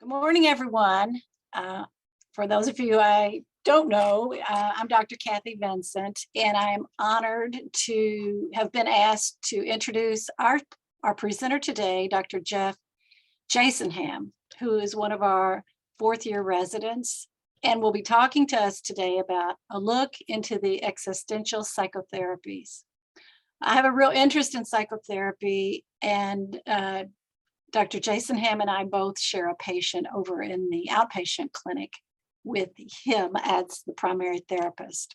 Good morning, everyone. For those of you I don't know, I'm Dr. Kathy Vincent, and I'm honored to have been asked to introduce our presenter today, Dr. Jeff Jasonham, who is one of our fourth-year residents, and will be talking to us today about a look into the existential psychotherapies. I have a real interest in psychotherapy, and Dr. Jasonham and I both share a patient over in the outpatient clinic with him as the primary therapist.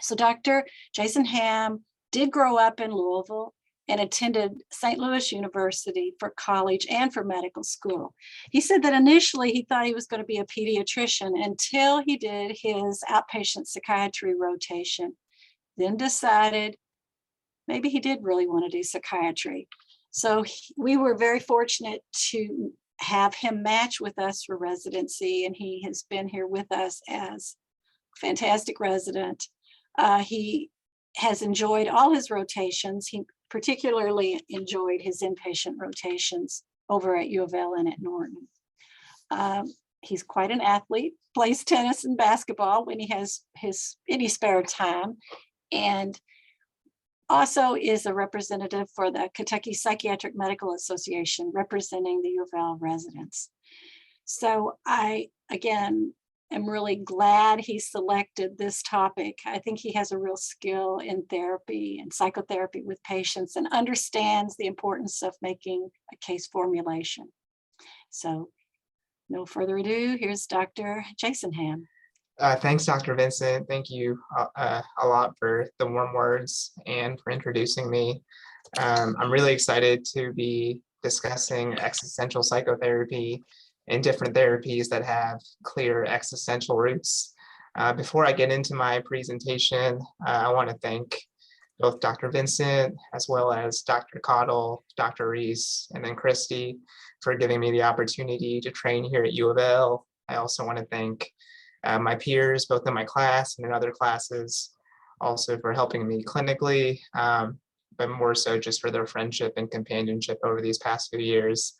So Dr. Jasonham did grow up in Louisville and attended St. Louis University for college and for medical school. He said that initially he thought he was going to be a pediatrician until he did his outpatient psychiatry rotation, then decided maybe he did really want to do psychiatry. So we were very fortunate to have him match with us for residency, and he has been here with us as a fantastic resident. He has enjoyed all his rotations. He particularly enjoyed his inpatient rotations over at U of L and at Norton. He's quite an athlete, plays tennis and basketball when he has any spare time, and also is a representative for the Kentucky Psychiatric Medical Association, representing the U of L residents. So I, again, am really glad he selected this topic. I think he has a real skill in therapy and psychotherapy with patients and understands the importance of making a case formulation. So no further ado, here's Dr. Jasonham. Thanks, Dr. Vincent. Thank you a lot for the warm words and for introducing me. I'm really excited to be discussing existential psychotherapy and different therapies that have clear existential roots. Before I get into my presentation, I want to thank both Dr. Vincent as well as Dr. Cottle, Dr. Reese, and then Christy for giving me the opportunity to train here at U of L. I also want to thank my peers, both in my class and in other classes, also for helping me clinically, but more so just for their friendship and companionship over these past few years.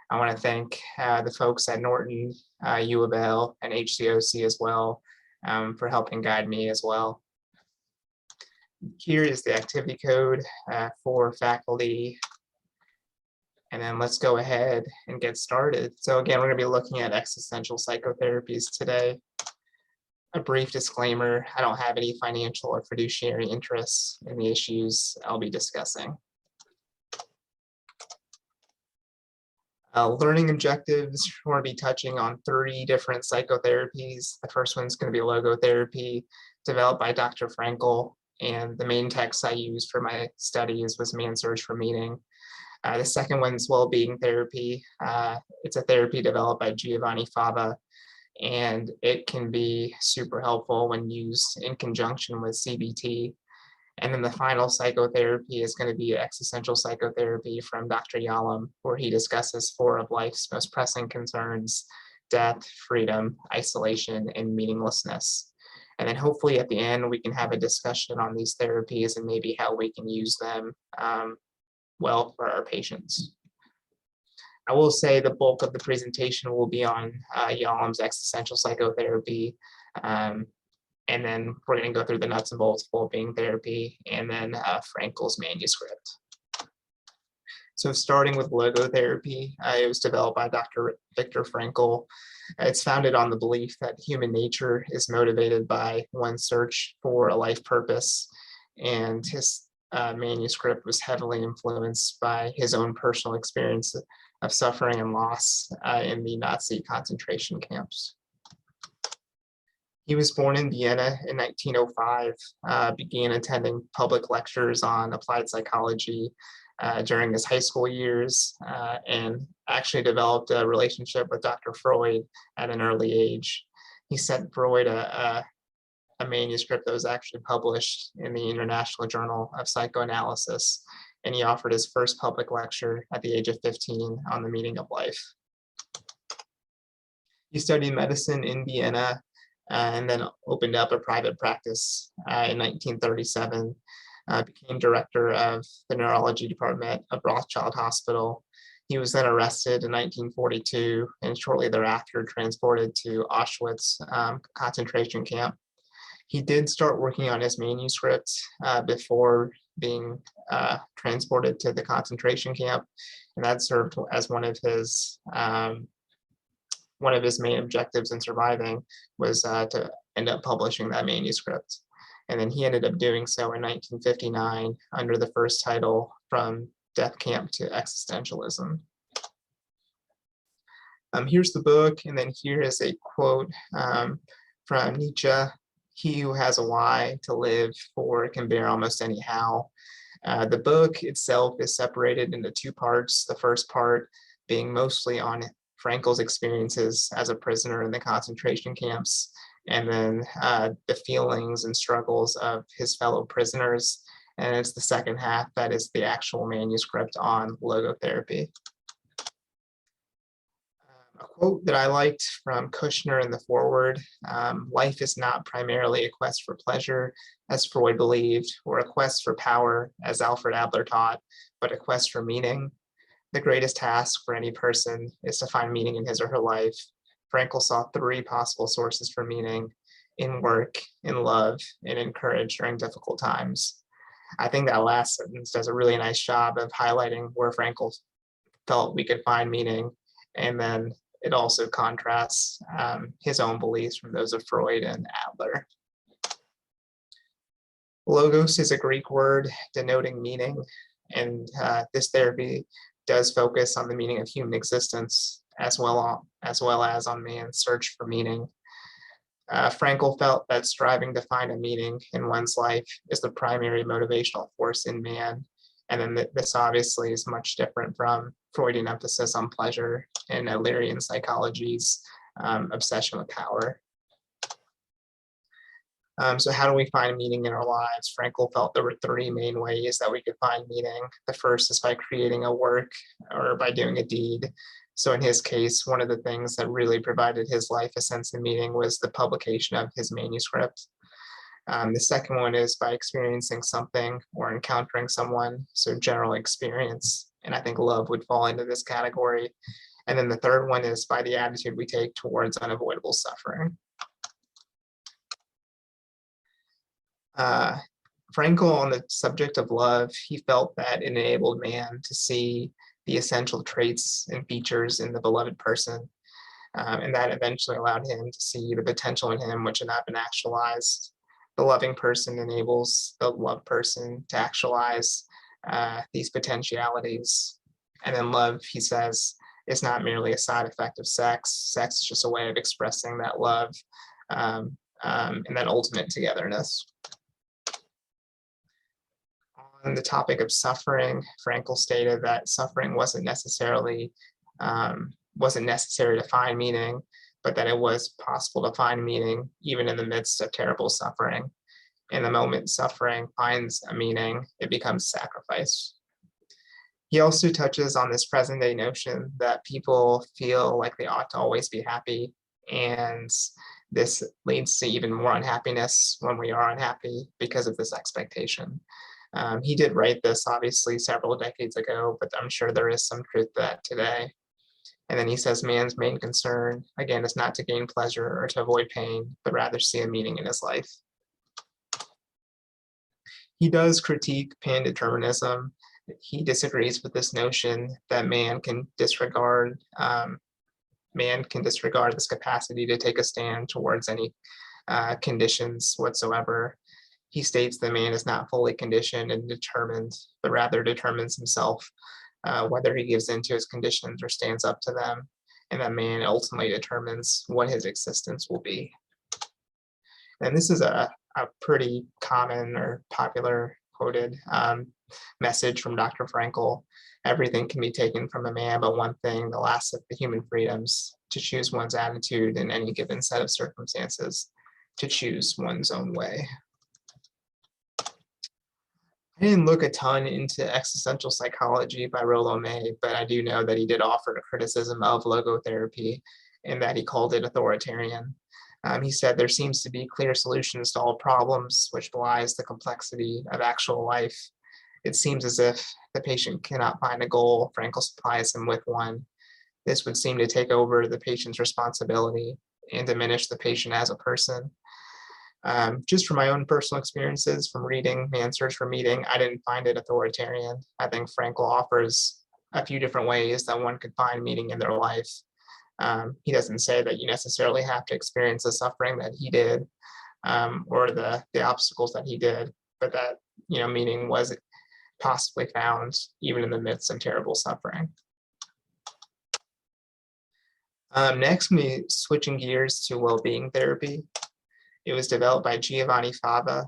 I want to thank the folks at Norton, U of L, and HCOC as well for helping guide me as well. Here is the activity code for faculty. And then let's go ahead and get started. So again, we're going to be looking at existential psychotherapies today. A brief disclaimer, I don't have any financial or fiduciary interests in the issues I'll be discussing. Learning objectives, we're going to be touching on 3 different psychotherapies. The first one's going to be logotherapy, developed by Dr. Frankel, and the main text I used for my studies was Man's Search for Meaning. The second one's well-being therapy. It's a therapy developed by Giovanni Fava, and it can be super helpful when used in conjunction with CBT. And then the final psychotherapy is going to be existential psychotherapy from Dr. Yalom, where he discusses 4 of life's most pressing concerns: death, freedom, isolation, and meaninglessness. And then hopefully at the end, we can have a discussion on these therapies and maybe how we can use them well for our patients. I will say the bulk of the presentation will be on Yalom's existential psychotherapy, and then we're going to go through the nuts and bolts of well-being therapy, and then Frankel's manuscript. So starting with logotherapy, it was developed by Dr. Viktor Frankl. It's founded on the belief that human nature is motivated by one's search for a life purpose, and his manuscript was heavily influenced by his own personal experience of suffering and loss in the Nazi concentration camps. He was born in Vienna in 1905, began attending public lectures on applied psychology during his high school years, and actually developed a relationship with Dr. Freud at an early age. He sent Freud a manuscript that was actually published in the International Journal of Psychoanalysis, and he offered his first public lecture at the age of 15 on the meaning of life. He studied medicine in Vienna and then opened up a private practice in 1937, became director of the neurology department of Rothschild Hospital. He was then arrested in 1942 and shortly thereafter transported to Auschwitz concentration camp. He did start working on his manuscript before being transported to the concentration camp, and that served as one of his main objectives in surviving was to end up publishing that manuscript. And then he ended up doing so in 1959 under the first title, From Death Camp to Existentialism. Here's the book, and then here is a quote from Nietzsche: "He who has a why to live for can bear almost any how." The book itself is separated into two parts. The first part being mostly on Frankel's experiences as a prisoner in the concentration camps, and then the feelings and struggles of his fellow prisoners. And it's the second half that is the actual manuscript on logotherapy. A quote that I liked from Kushner in the foreword: "Life is not primarily a quest for pleasure, as Freud believed, or a quest for power, as Alfred Adler taught, but a quest for meaning. The greatest task for any person is to find meaning in his or her life. Frankl saw three possible sources for meaning: in work, in love, and in courage during difficult times." I think that last sentence does a really nice job of highlighting where Frankl felt we could find meaning, and then it also contrasts his own beliefs from those of Freud and Adler. Logos is a Greek word denoting meaning, and this therapy does focus on the meaning of human existence as well as on man's search for meaning. Frankl felt that striving to find a meaning in one's life is the primary motivational force in man, and then this obviously is much different from Freudian emphasis on pleasure and Adlerian psychology's obsession with power. So how do we find meaning in our lives? Frankl felt there were three main ways that we could find meaning. The first is by creating a work or by doing a deed. So in his case, one of the things that really provided his life a sense of meaning was the publication of his manuscript. The second one is by experiencing something or encountering someone, so general experience. And I think love would fall into this category. And then the third one is by the attitude we take towards unavoidable suffering. Frankl, on the subject of love, he felt that it enabled man to see the essential traits and features in the beloved person, and that eventually allowed him to see the potential in him which had not been actualized. The loving person enables the loved person to actualize these potentialities. And then love, he says, is not merely a side effect of sex. Sex is just a way of expressing that love and that ultimate togetherness. On the topic of suffering, Frankl stated that suffering wasn't necessary to find meaning, but that it was possible to find meaning even in the midst of terrible suffering. In the moment suffering finds a meaning, it becomes sacrifice. He also touches on this present day notion that people feel like they ought to always be happy, and this leads to even more unhappiness when we are unhappy because of this expectation. He did write this obviously several decades ago, but I'm sure there is some truth to that today. And then he says man's main concern, again, is not to gain pleasure or to avoid pain, but rather see a meaning in his life. He does critique pandeterminism. He disagrees with this notion that man can disregard this capacity to take a stand towards any conditions whatsoever. He states that man is not fully conditioned and determined, but rather determines himself whether he gives in to his conditions or stands up to them, and that man ultimately determines what his existence will be. And this is a pretty common or popular quoted message from Dr. Frankl. Everything can be taken from a man, but one thing, the last of the human freedoms, to choose one's attitude in any given set of circumstances, to choose one's own way. I didn't look a ton into existential psychology by Rollo May, but I do know that he did offer a criticism of logotherapy and that he called it authoritarian. He said there seems to be clear solutions to all problems, which belies the complexity of actual life. it seems as if the patient cannot find a goal, Frankel supplies him with one. This would seem to take over the patient's responsibility and diminish the patient as a person. Just from my own personal experiences from reading Man's Search for Meaning, I didn't find it authoritarian. I think Frankel offers a few different ways that one could find meaning in their life. He doesn't say that you necessarily have to experience the suffering that he did, or the obstacles that he did, but that, meaning was possibly found even in the midst of terrible suffering. Next, me switching gears to well-being therapy. It was developed by Giovanni Fava.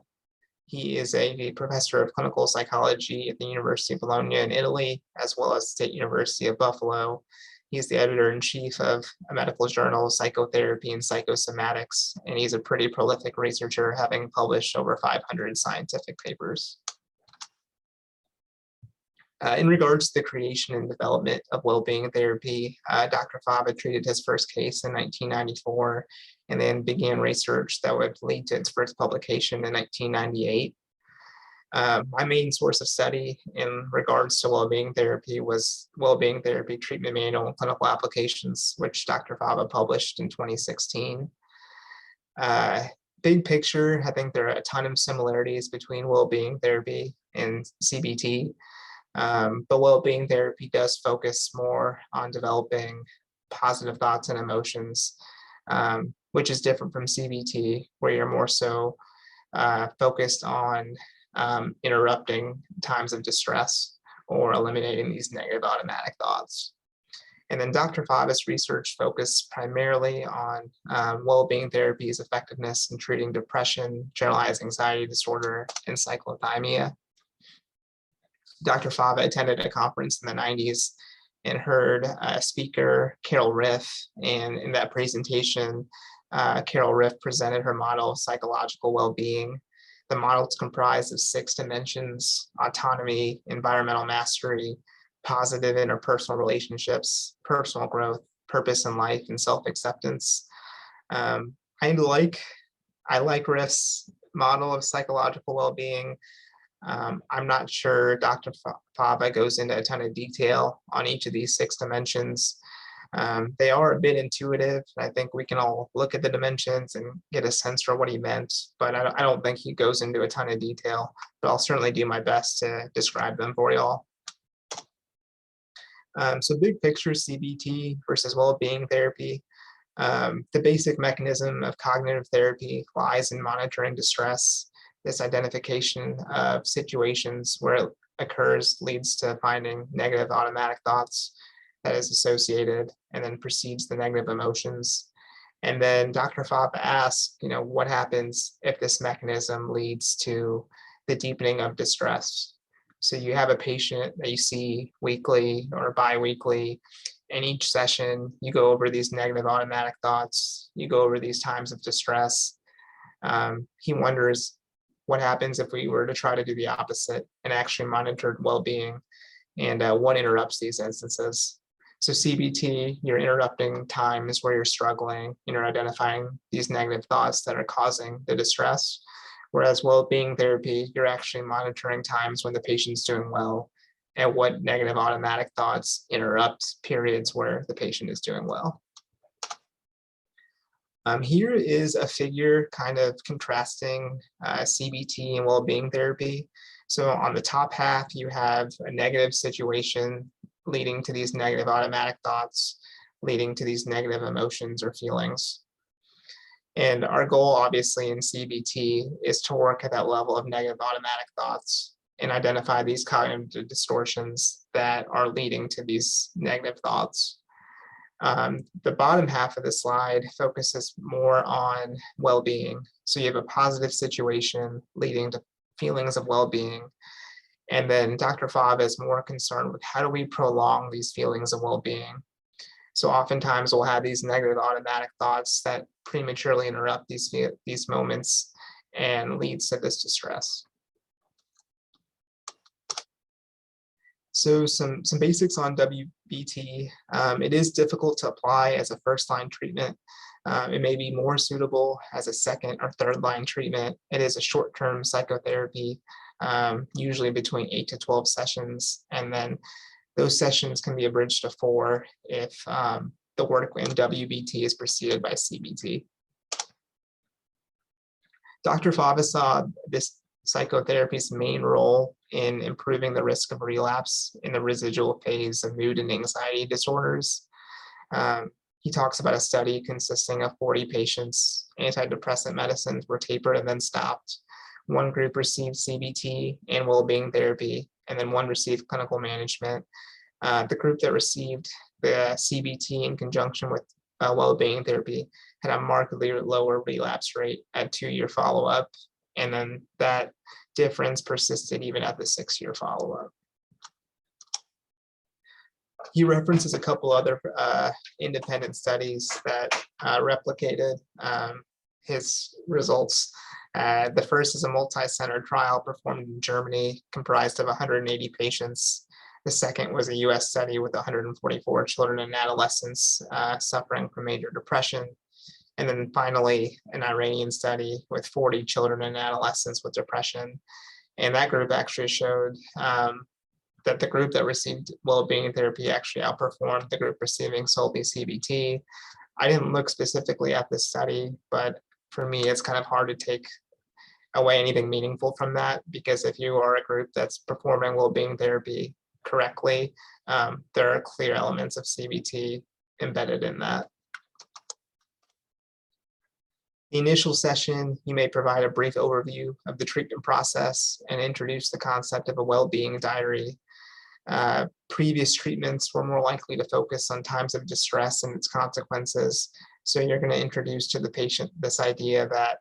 He is a professor of clinical psychology at the University of Bologna in Italy, as well as State University of Buffalo. He's the editor-in-chief of a medical journal, Psychotherapy and Psychosomatics, and he's a pretty prolific researcher, having published over 500 scientific papers. In regards to the creation and development of well-being therapy, Dr. Fava treated his first case in 1994 and then began research that would lead to its first publication in 1998. My main source of study in regards to well-being therapy was Well-Being Therapy Treatment Manual and Clinical Applications, which Dr. Fava published in 2016. Big picture, I think there are a ton of similarities between well-being therapy and CBT. But well-being therapy does focus more on developing positive thoughts and emotions, which is different from CBT, where you're more so focused on interrupting times of distress or eliminating these negative automatic thoughts. And then Dr. Fava's research focused primarily on well-being therapy's effectiveness in treating depression, generalized anxiety disorder, and cyclothymia. Dr. Fava attended a conference in the 90s and heard speaker Carol Riff. And in that presentation, Carol Riff presented her model of psychological well-being. The model is comprised of 6 dimensions: autonomy, environmental mastery, positive interpersonal relationships, personal growth, purpose in life, and self-acceptance. I like Riff's model of psychological well-being. I'm not sure Dr. Fava goes into a ton of detail on each of these 6 dimensions. They are a bit intuitive. I think we can all look at the dimensions and get a sense for what he meant, but I don't think he goes into a ton of detail, but I'll certainly do my best to describe them for y'all. So big picture CBT versus well-being therapy. The basic mechanism of cognitive therapy lies in monitoring distress. This identification of situations where it occurs leads to finding negative automatic thoughts that is associated, and then precedes the negative emotions. And then Dr. Fava asks, what happens if this mechanism leads to the deepening of distress? So you have a patient that you see weekly or bi-weekly, and each session you go over these negative automatic thoughts, you go over these times of distress. He wonders, what happens if we were to try to do the opposite and actually monitored well-being, and what interrupts these instances? So CBT, you're interrupting times where you're struggling, you're identifying these negative thoughts that are causing the distress. Whereas well-being therapy, you're actually monitoring times when the patient's doing well and what negative automatic thoughts interrupt periods where the patient is doing well. Here is a figure kind of contrasting CBT and well-being therapy. So on the top half, you have a negative situation leading to these negative automatic thoughts, leading to these negative emotions or feelings. And our goal, obviously, in CBT is to work at that level of negative automatic thoughts and identify these cognitive distortions that are leading to these negative thoughts. The bottom half of the slide focuses more on well-being. So you have a positive situation leading to feelings of well-being. And then Dr. Fava is more concerned with how do we prolong these feelings of well-being. So oftentimes we'll have these negative automatic thoughts that prematurely interrupt these moments and leads to this distress. So some basics on WBT. It is difficult to apply as a first-line treatment. It may be more suitable as a second or third-line treatment. It is a short-term psychotherapy usually between 8 to 12 sessions. And then those sessions can be abridged to 4 if the work in WBT is preceded by CBT. Dr. Fava saw this psychotherapy's main role in improving the risk of relapse in the residual phase of mood and anxiety disorders. He talks about a study consisting of 40 patients. Antidepressant medicines were tapered and then stopped. One group received CBT and well-being therapy, and then one received clinical management. The group that received the CBT in conjunction with well-being therapy had a markedly lower relapse rate at 2-year follow-up, and then that difference persisted even at the 6-year follow-up. He references a couple other independent studies that replicated his results. The first is a multi-center trial performed in Germany, comprised of 180 patients. The second was a US study with 144 children and adolescents suffering from major depression. And then finally, an Iranian study with 40 children and adolescents with depression. And that group actually showed that the group that received well-being therapy actually outperformed the group receiving solely CBT. I didn't look specifically at this study, but for me, it's kind of hard to take away anything meaningful from that, because if you are a group that's performing well-being therapy correctly, there are clear elements of CBT embedded in that. The initial session, you may provide a brief overview of the treatment process and introduce the concept of a well-being diary. Previous treatments were more likely to focus on times of distress and its consequences. So you're going to introduce to the patient this idea that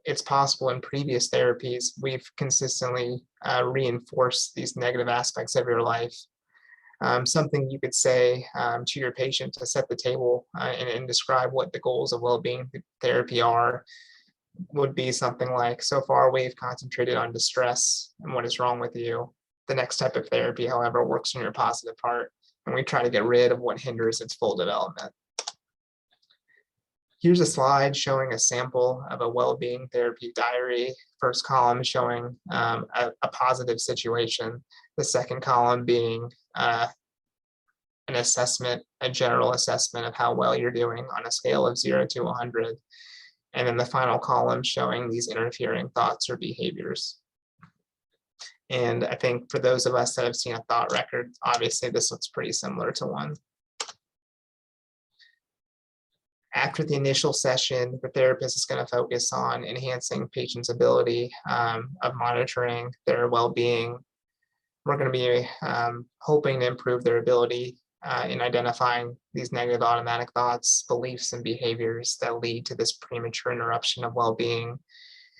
it's possible in previous therapies, we've consistently reinforced these negative aspects of your life. Something you could say to your patient to set the table and describe what the goals of well-being therapy are would be something like, so far we've concentrated on distress and what is wrong with you. The next type of therapy, however, works on your positive part, and we try to get rid of what hinders its full development. Here's a slide showing a sample of a well-being therapy diary. First column showing a positive situation. The second column being an assessment, a general assessment of how well you're doing on a scale of 0 to 100. And then the final column showing these interfering thoughts or behaviors. And I think for those of us that have seen a thought record, obviously this looks pretty similar to one. After the initial session, the therapist is going to focus on enhancing patients' ability of monitoring their well-being. We're going to be hoping to improve their ability in identifying these negative automatic thoughts, beliefs, and behaviors that lead to this premature interruption of well-being.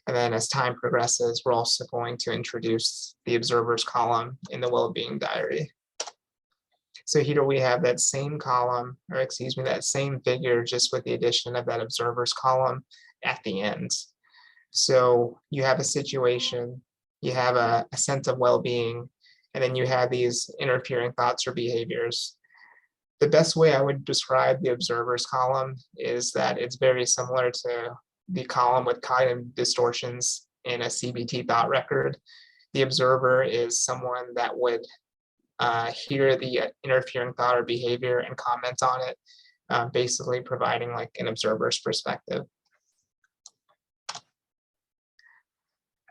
And then as time progresses, we're also going to introduce the observers column in the well-being diary. So here we have that same column, or excuse me, that same figure, just with the addition of that observers column at the end. So you have a situation, you have a sense of well-being, and then you have these interfering thoughts or behaviors. The best way I would describe the observers column is that it's very similar to the column with cognitive distortions in a CBT thought record. The observer is someone that would hear the interfering thought or behavior and comment on it, basically providing like an observer's perspective.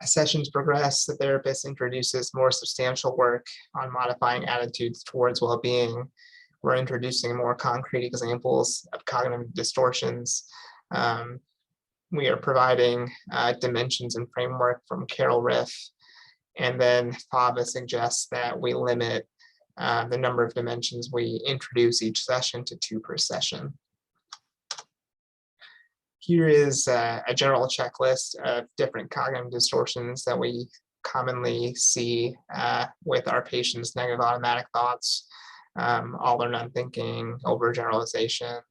As sessions progress, the therapist introduces more substantial work on modifying attitudes towards well-being. We're introducing more concrete examples of cognitive distortions. We are providing dimensions and framework from Carol Riff, and then Fava suggests that we limit the number of dimensions we introduce each session to 2 per session. Here is a general checklist of different cognitive distortions that we commonly see with our patients' negative automatic thoughts, all or none thinking, overgeneralization,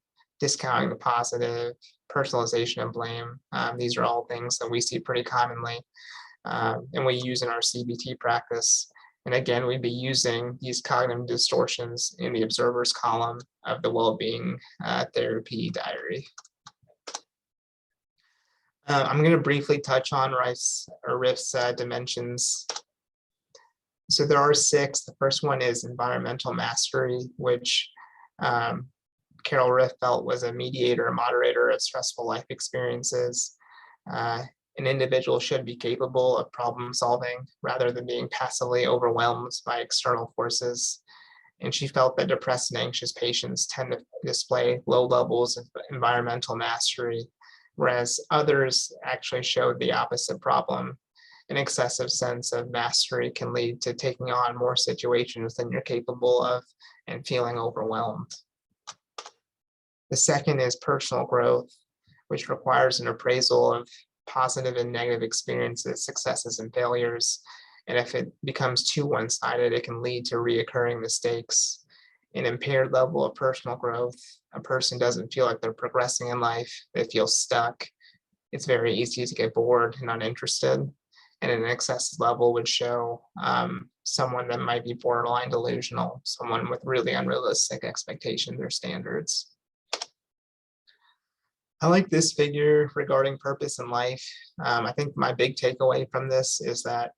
discounting the positive, personalization and blame. These are all things that we see pretty commonly and we use in our CBT practice. And again, we'd be using these cognitive distortions in the observers column of the well-being therapy diary. I'm going to briefly touch on Riff's dimensions. So there are 6. The first one is environmental mastery, which Carol Riff felt was a mediator, a moderator of stressful life experiences. An individual should be capable of problem solving rather than being passively overwhelmed by external forces. And she felt that depressed and anxious patients tend to display low levels of environmental mastery, whereas others actually showed the opposite problem. An excessive sense of mastery can lead to taking on more situations than you're capable of and feeling overwhelmed. The second is personal growth, which requires an appraisal of positive and negative experiences, successes and failures. And if it becomes too one-sided, it can lead to reoccurring mistakes. An impaired level of personal growth, a person doesn't feel like they're progressing in life, they feel stuck. It's very easy to get bored and uninterested. And an excessive level would show someone that might be borderline delusional, someone with really unrealistic expectations or standards. I like this figure regarding purpose in life. I think my big takeaway from this is that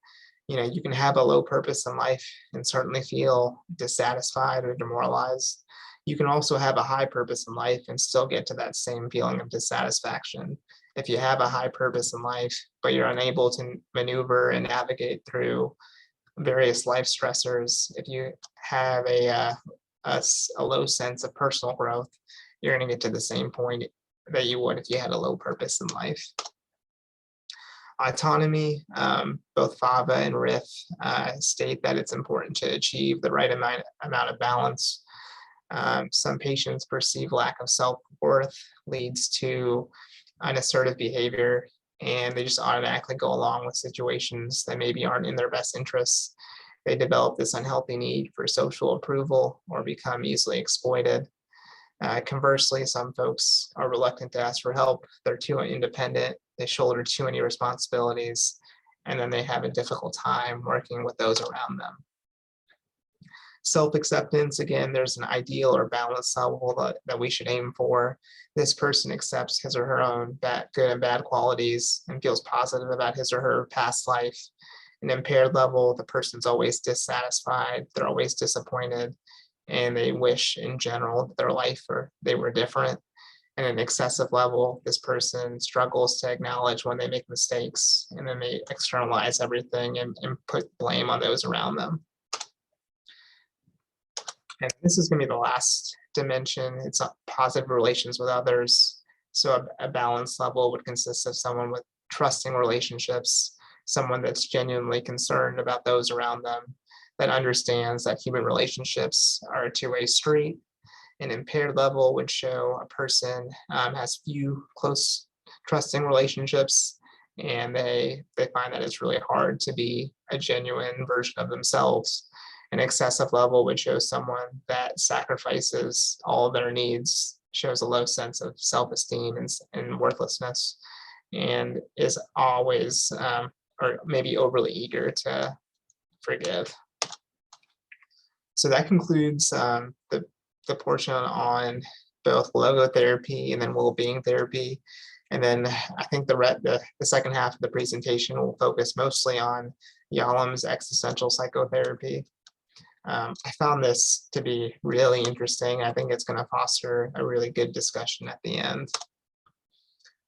you can have a low purpose in life and certainly feel dissatisfied or demoralized. You can also have a high purpose in life and still get to that same feeling of dissatisfaction. If you have a high purpose in life, but you're unable to maneuver and navigate through various life stressors, if you have a low sense of personal growth, you're going to get to the same point that you would if you had a low purpose in life. Autonomy, both Fava and Riff state that it's important to achieve the right amount of balance. Some patients perceive lack of self-worth leads to unassertive behavior, and they just automatically go along with situations that maybe aren't in their best interests. They develop this unhealthy need for social approval or become easily exploited. Conversely, some folks are reluctant to ask for help. They're too independent. They shoulder too many responsibilities, and then they have a difficult time working with those around them. Self-acceptance, again, there's an ideal or balance level that we should aim for. This person accepts his or her own good and bad qualities and feels positive about his or her past life. An impaired level, the person's always dissatisfied, they're always disappointed, and they wish in general that their life or they were different. And an excessive level, this person struggles to acknowledge when they make mistakes, and then they externalize everything and put blame on those around them. And this is going to be the last dimension. It's positive relations with others. So a balance level would consist of someone with trusting relationships, someone that's genuinely concerned about those around them, that understands that human relationships are a two-way street. An impaired level would show a person has few close trusting relationships, and they find that it's really hard to be a genuine version of themselves. An excessive level would show someone that sacrifices all of their needs, shows a low sense of self-esteem and worthlessness, and is always or maybe overly eager to forgive. So that concludes the portion on both logotherapy and then well-being therapy. And then I think the second half of the presentation will focus mostly on Yalom's existential psychotherapy. I found this to be really interesting. I think it's going to foster a really good discussion at the end.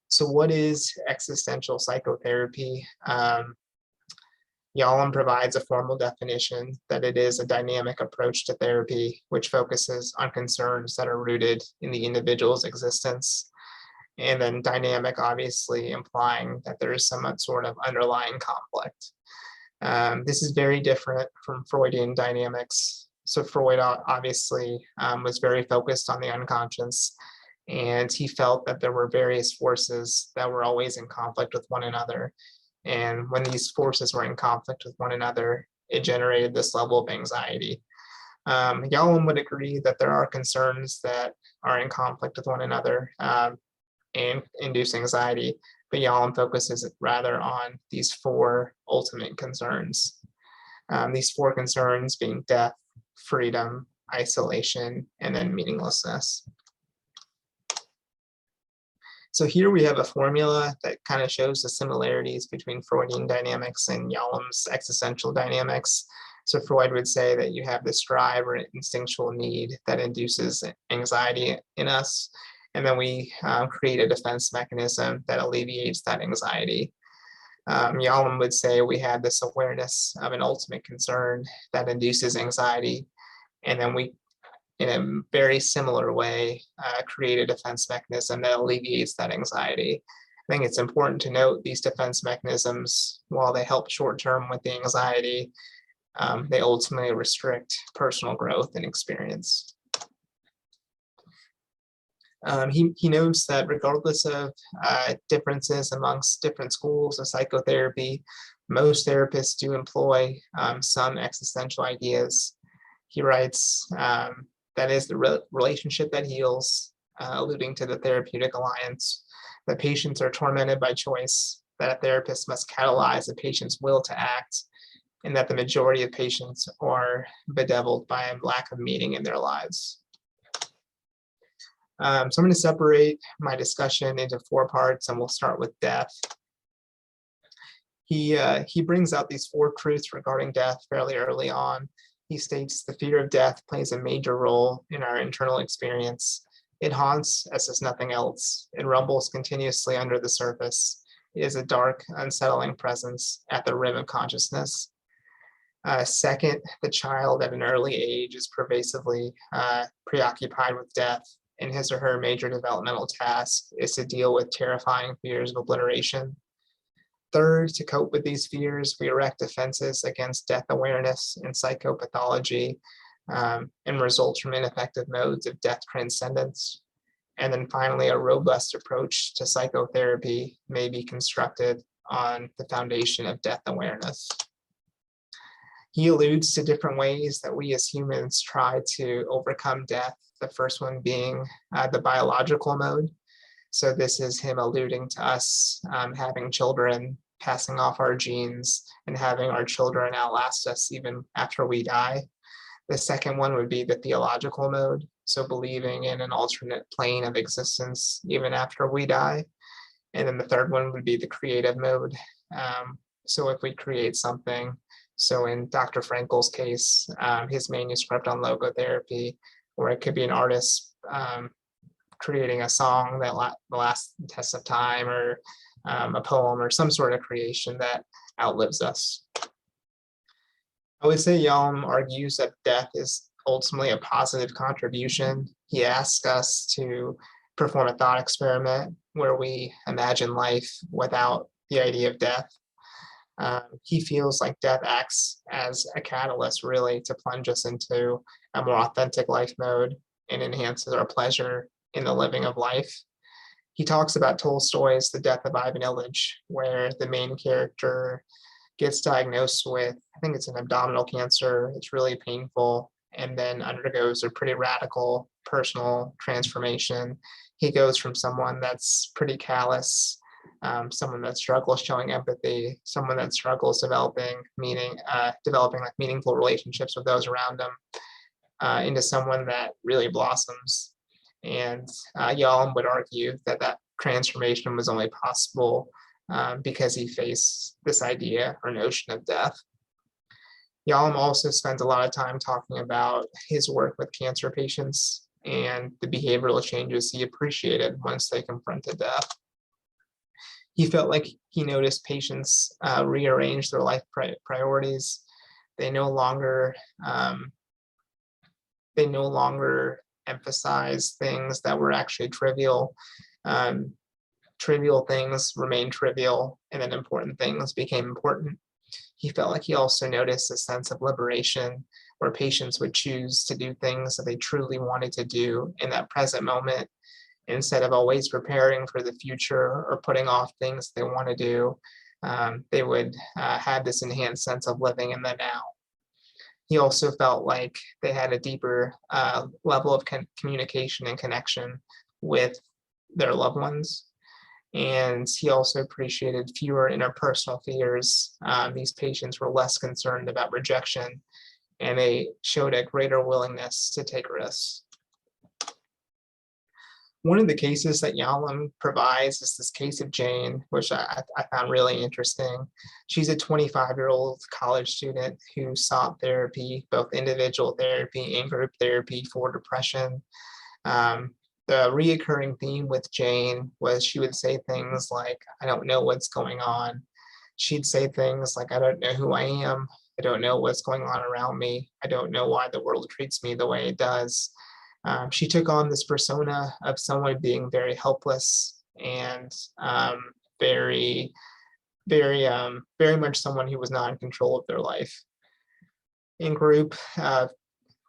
So what is existential psychotherapy? Yalom provides a formal definition that it is a dynamic approach to therapy, which focuses on concerns that are rooted in the individual's existence. And then dynamic, obviously implying that there is some sort of underlying conflict. This is very different from Freudian dynamics. So Freud obviously was very focused on the unconscious, and he felt that there were various forces that were always in conflict with one another. And when these forces were in conflict with one another, it generated this level of anxiety. Yalom would agree that there are concerns that are in conflict with one another and induce anxiety, but Yalom focuses rather on these four ultimate concerns. These four concerns being death, freedom, isolation, and then meaninglessness. So here we have a formula that kind of shows the similarities between Freudian dynamics and Yalom's existential dynamics. So Freud would say that you have this drive or instinctual need that induces anxiety in us. And then we create a defense mechanism that alleviates that anxiety. Yalom would say we have this awareness of an ultimate concern that induces anxiety. And then we, in a very similar way, create a defense mechanism that alleviates that anxiety. I think it's important to note these defense mechanisms, while they help short term with the anxiety, they ultimately restrict personal growth and experience. He notes that regardless of differences amongst different schools of psychotherapy, most therapists do employ some existential ideas. He writes, that is the relationship that heals, alluding to the therapeutic alliance, that patients are tormented by choice, that a therapist must catalyze a patient's will to act, and that the majority of patients are bedeviled by a lack of meaning in their lives. So I'm going to separate my discussion into 4 parts, and we'll start with death. He brings out these 4 truths regarding death fairly early on. He states the fear of death plays a major role in our internal experience. It haunts us as nothing else. It rumbles continuously under the surface. It is a dark, unsettling presence at the rim of consciousness. Second, the child at an early age is pervasively preoccupied with death, and his or her major developmental task is to deal with terrifying fears of obliteration. Third, to cope with these fears, we erect defenses against death awareness and psychopathology, and results from ineffective modes of death transcendence. And then finally, a robust approach to psychotherapy may be constructed on the foundation of death awareness. He alludes to different ways that we as humans try to overcome death, the first one being the biological mode. So this is him alluding to us having children, passing off our genes, and having our children outlast us even after we die. The second one would be the theological mode, so believing in an alternate plane of existence even after we die. And then the third one would be the creative mode. So if we create something, so in Dr. Frankel's case, his manuscript on logotherapy, or it could be an artist creating a song that lasts the test of time, or a poem, or some sort of creation that outlives us. I would say Yalom argues that death is ultimately a positive contribution. He asks us to perform a thought experiment where we imagine life without the idea of death. He feels like death acts as a catalyst, really, to plunge us into a more authentic life mode and enhances our pleasure in the living of life. He talks about Tolstoy's The Death of Ivan Ilyich, where the main character gets diagnosed with, I think it's an abdominal cancer. It's really painful, and then undergoes a pretty radical personal transformation. He goes from someone that's pretty callous, someone that struggles showing empathy, someone that struggles developing like meaningful relationships with those around him, into someone that really blossoms. And Yalom would argue that that transformation was only possible because he faced this idea or notion of death. Yalom also spends a lot of time talking about his work with cancer patients and the behavioral changes he appreciated once they confronted death. He felt like he noticed patients rearrange their life priorities. They no longer emphasize things that were actually trivial. Trivial things remained trivial, and then important things became important. He felt like he also noticed a sense of liberation, where patients would choose to do things that they truly wanted to do in that present moment, instead of always preparing for the future or putting off things they want to do. They would have this enhanced sense of living in the now. He also felt like they had a deeper level of communication and connection with their loved ones. And he also appreciated fewer interpersonal fears. These patients were less concerned about rejection, and they showed a greater willingness to take risks. One of the cases that Yalom provides is this case of Jane, which I found really interesting. She's a 25-year-old college student who sought therapy, both individual therapy and group therapy for depression. The reoccurring theme with Jane was she would say things like, I don't know what's going on. She'd say things like, I don't know who I am. I don't know what's going on around me. I don't know why the world treats me the way it does. She took on this persona of someone being very helpless and very, very much someone who was not in control of their life. In group,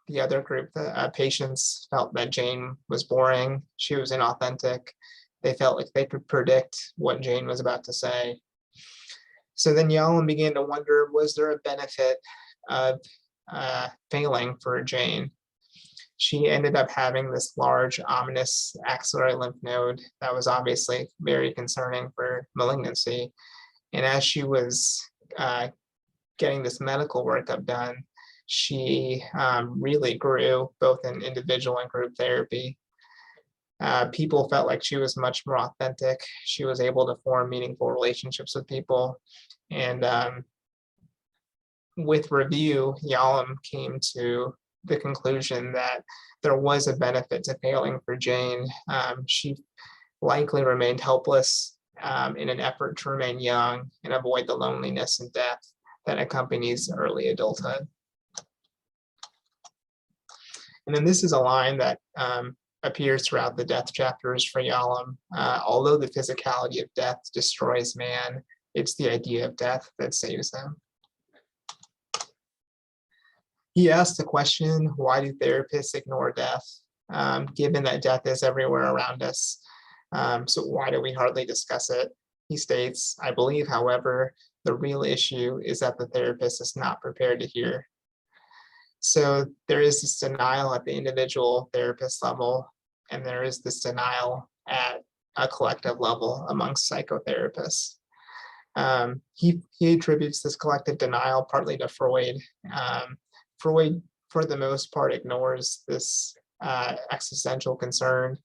the other group, the patients felt that Jane was boring. She was inauthentic. They felt like they could predict what Jane was about to say. So then Yalom began to wonder, was there a benefit of failing for Jane? She ended up having this large, ominous axillary lymph node that was obviously very concerning for malignancy. And as she was getting this medical workup done, she really grew both in individual and group therapy. People felt like she was much more authentic. She was able to form meaningful relationships with people. And with review, Yalom came to the conclusion that there was a benefit to failing for Jane. She likely remained helpless in an effort to remain young and avoid the loneliness and death that accompanies early adulthood. And then this is a line that appears throughout the death chapters for Yalom. Although the physicality of death destroys man, it's the idea of death that saves him. He asked the question, why do therapists ignore death, given that death is everywhere around us? So why do we hardly discuss it? He states, I believe, however, the real issue is that the therapist is not prepared to hear. So there is this denial at the individual therapist level, and there is this denial at a collective level amongst psychotherapists. He attributes this collective denial partly to Freud. Freud, for the most part, ignores this existential concern.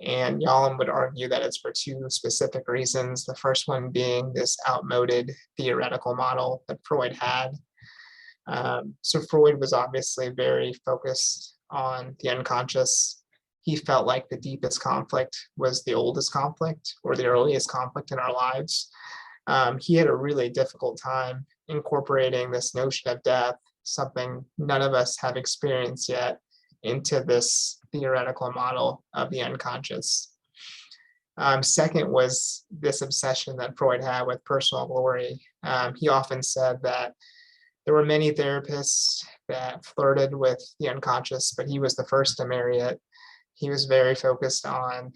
And Yalom would argue that it's for two specific reasons. The first one being this outmoded theoretical model that Freud had. So Freud was obviously very focused on the unconscious. He felt like the deepest conflict was the oldest conflict or the earliest conflict in our lives. He had a really difficult time incorporating this notion of death, something none of us have experienced yet, into this theoretical model of the unconscious. Second was this obsession that Freud had with personal glory. He often said that there were many therapists that flirted with the unconscious, but he was the first to marry it. He was very focused on,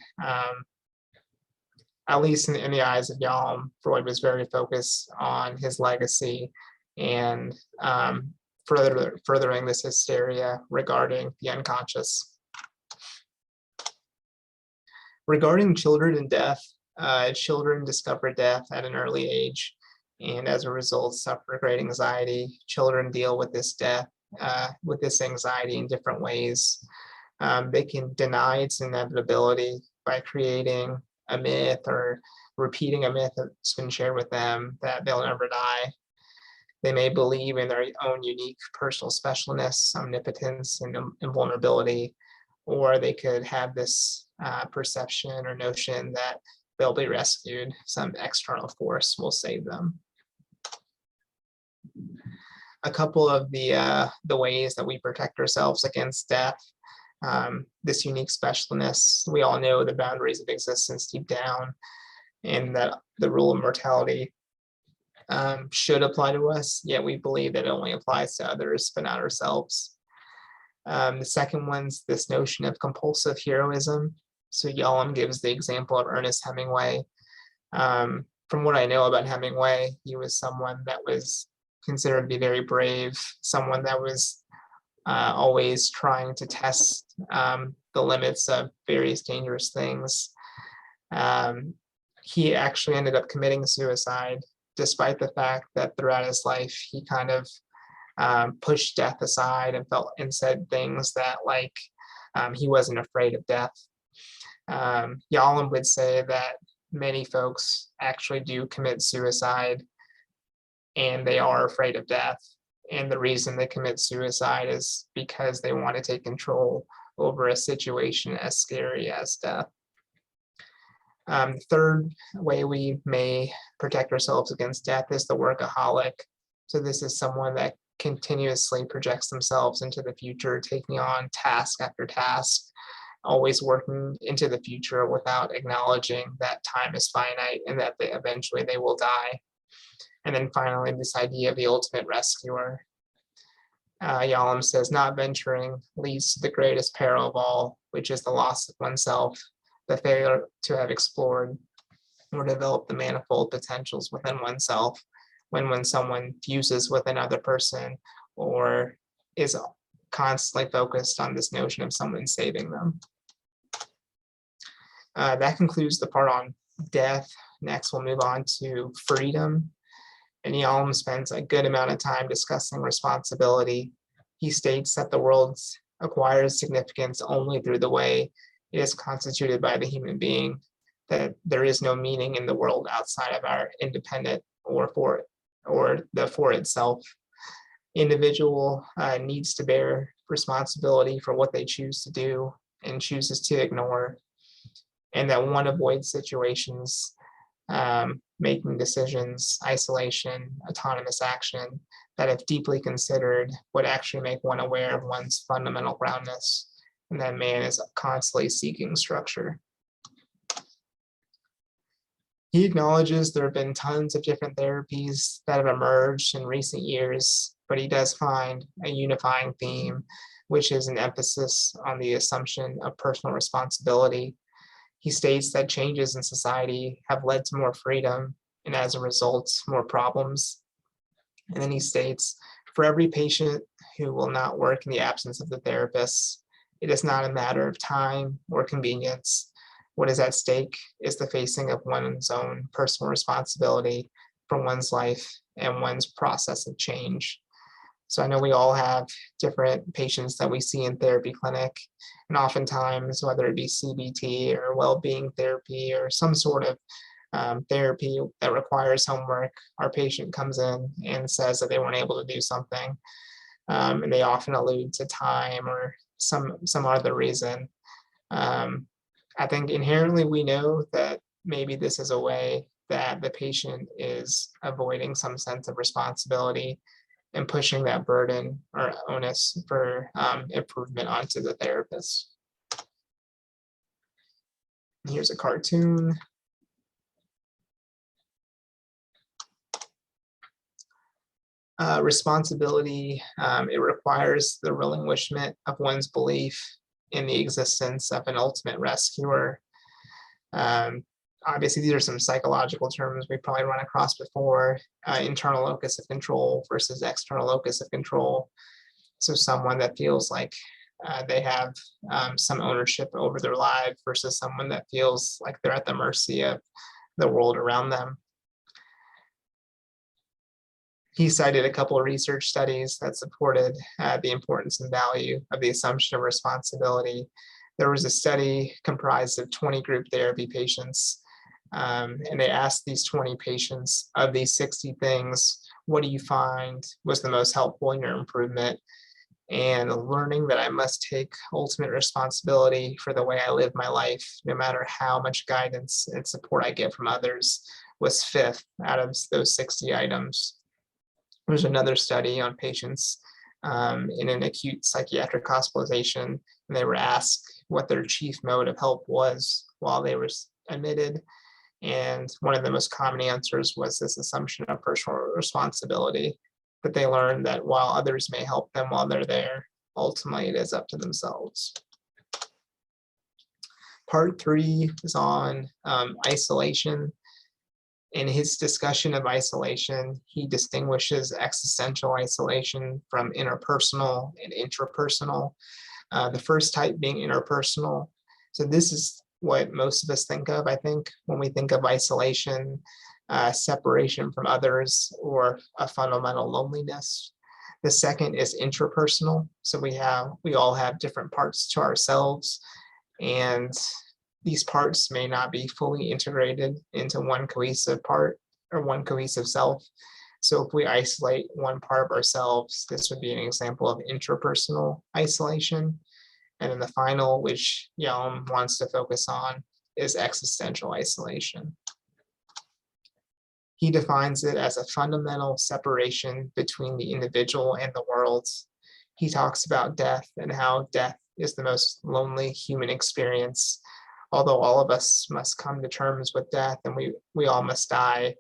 at least in the eyes of Yalom, Freud was very focused on his legacy and furthering this hysteria regarding the unconscious. Regarding children and death, children discover death at an early age, and as a result, suffer great anxiety. Children deal with this death, with this anxiety in different ways. They can deny its inevitability by creating a myth or repeating a myth that's been shared with them that they'll never die. They may believe in their own unique personal specialness, omnipotence, and invulnerability, or they could have this perception or notion that they'll be rescued. Some external force will save them. A couple of the ways that we protect ourselves against death. This unique specialness, we all know the boundaries of existence deep down, and that the rule of mortality should apply to us, yet we believe that it only applies to others, but not ourselves. The second one's this notion of compulsive heroism. So Yalom gives the example of Ernest Hemingway. From what I know about Hemingway, he was someone that was considered to be very brave, someone that was always trying to test the limits of various dangerous things. He actually ended up committing suicide, despite the fact that throughout his life, he kind of pushed death aside and said things that like he wasn't afraid of death. Yalom would say that many folks actually do commit suicide and they are afraid of death. And the reason they commit suicide is because they want to take control over a situation as scary as death. The third way we may protect ourselves against death is the workaholic. So this is someone that continuously projects themselves into the future, taking on task after task, always working into the future without acknowledging that time is finite and that eventually they will die. And then finally, this idea of the ultimate rescuer. Yalom says, not venturing leads to the greatest peril of all, which is the loss of oneself, the failure to have explored or developed the manifold potentials within oneself when someone fuses with another person or is constantly focused on this notion of someone saving them. That concludes the part on death. Next, we'll move on to freedom. And Yalom spends a good amount of time discussing responsibility. He states that the world acquires significance only through the way it is constituted by the human being, that there is no meaning in the world outside of our independent or for itself. Individual needs to bear responsibility for what they choose to do and chooses to ignore, and that one avoids situations, making decisions, isolation, autonomous action that, if deeply considered, would actually make one aware of one's fundamental groundness, and that man is constantly seeking structure. He acknowledges there have been tons of different therapies that have emerged in recent years, but he does find a unifying theme, which is an emphasis on the assumption of personal responsibility. He states that changes in society have led to more freedom and, as a result, more problems. And then he states, for every patient who will not work in the absence of the therapist, it is not a matter of time or convenience. What is at stake is the facing of one's own personal responsibility for one's life and one's process of change. So I know we all have different patients that we see in therapy clinic, and oftentimes, whether it be CBT or well-being therapy or some sort of therapy that requires homework, our patient comes in and says that they weren't able to do something, and they often allude to time or some other reason. I think inherently we know that maybe this is a way that the patient is avoiding some sense of responsibility and pushing that burden or onus for improvement onto the therapist. Here's a cartoon. Responsibility, it requires the relinquishment of one's belief in the existence of an ultimate rescuer. Obviously, these are some psychological terms we probably run across before, internal locus of control versus external locus of control. So someone that feels like they have some ownership over their life versus someone that feels like they're at the mercy of the world around them. He cited a couple of research studies that supported the importance and value of the assumption of responsibility. There was a study comprised of 20 group therapy patients, and they asked these 20 patients, of these 60 things, what do you find was the most helpful in your improvement? And learning that I must take ultimate responsibility for the way I live my life, no matter how much guidance and support I get from others, was fifth out of those 60 items. There's another study on patients in an acute psychiatric hospitalization, and they were asked what their chief mode of help was while they were admitted. And one of the most common answers was this assumption of personal responsibility, that they learned that while others may help them while they're there, ultimately it is up to themselves. Part 3 is on isolation. In his discussion of isolation, he distinguishes existential isolation from interpersonal and intrapersonal. The first type being interpersonal. So this is what most of us think of, I think, when we think of isolation, separation from others, or a fundamental loneliness. The second is intrapersonal. So we all have different parts to ourselves, and these parts may not be fully integrated into one cohesive part or one cohesive self. So if we isolate one part of ourselves, this would be an example of interpersonal isolation. And then the final, which Yalom wants to focus on, is existential isolation. He defines it as a fundamental separation between the individual and the world. He talks about death and how death is the most lonely human experience. Although all of us must come to terms with death and we all must die,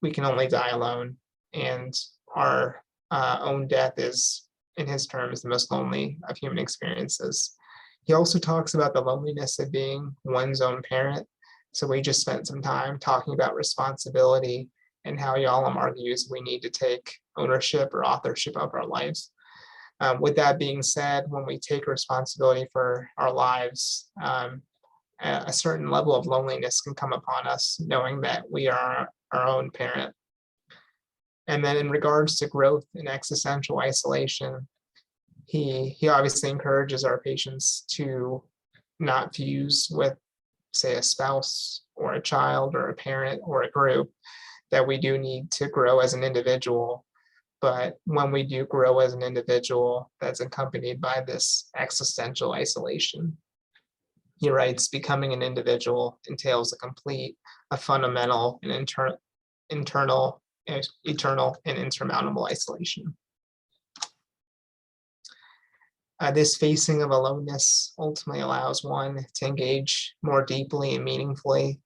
we can only die alone. And our own death is, in his terms, the most lonely of human experiences. He also talks about the loneliness of being one's own parent. So we just spent some time talking about responsibility and how Yalom argues we need to take ownership or authorship of our lives. With that being said, when we take responsibility for our lives, a certain level of loneliness can come upon us, knowing that we are our own parent. And then in regards to growth and existential isolation, he obviously encourages our patients to not fuse with, say, a spouse or a child or a parent or a group, that we do need to grow as an individual. But when we do grow as an individual, that's accompanied by this existential isolation. He writes, becoming an individual entails a complete, a fundamental, and internal, eternal, and insurmountable isolation. This facing of aloneness ultimately allows one to engage more deeply and meaningfully.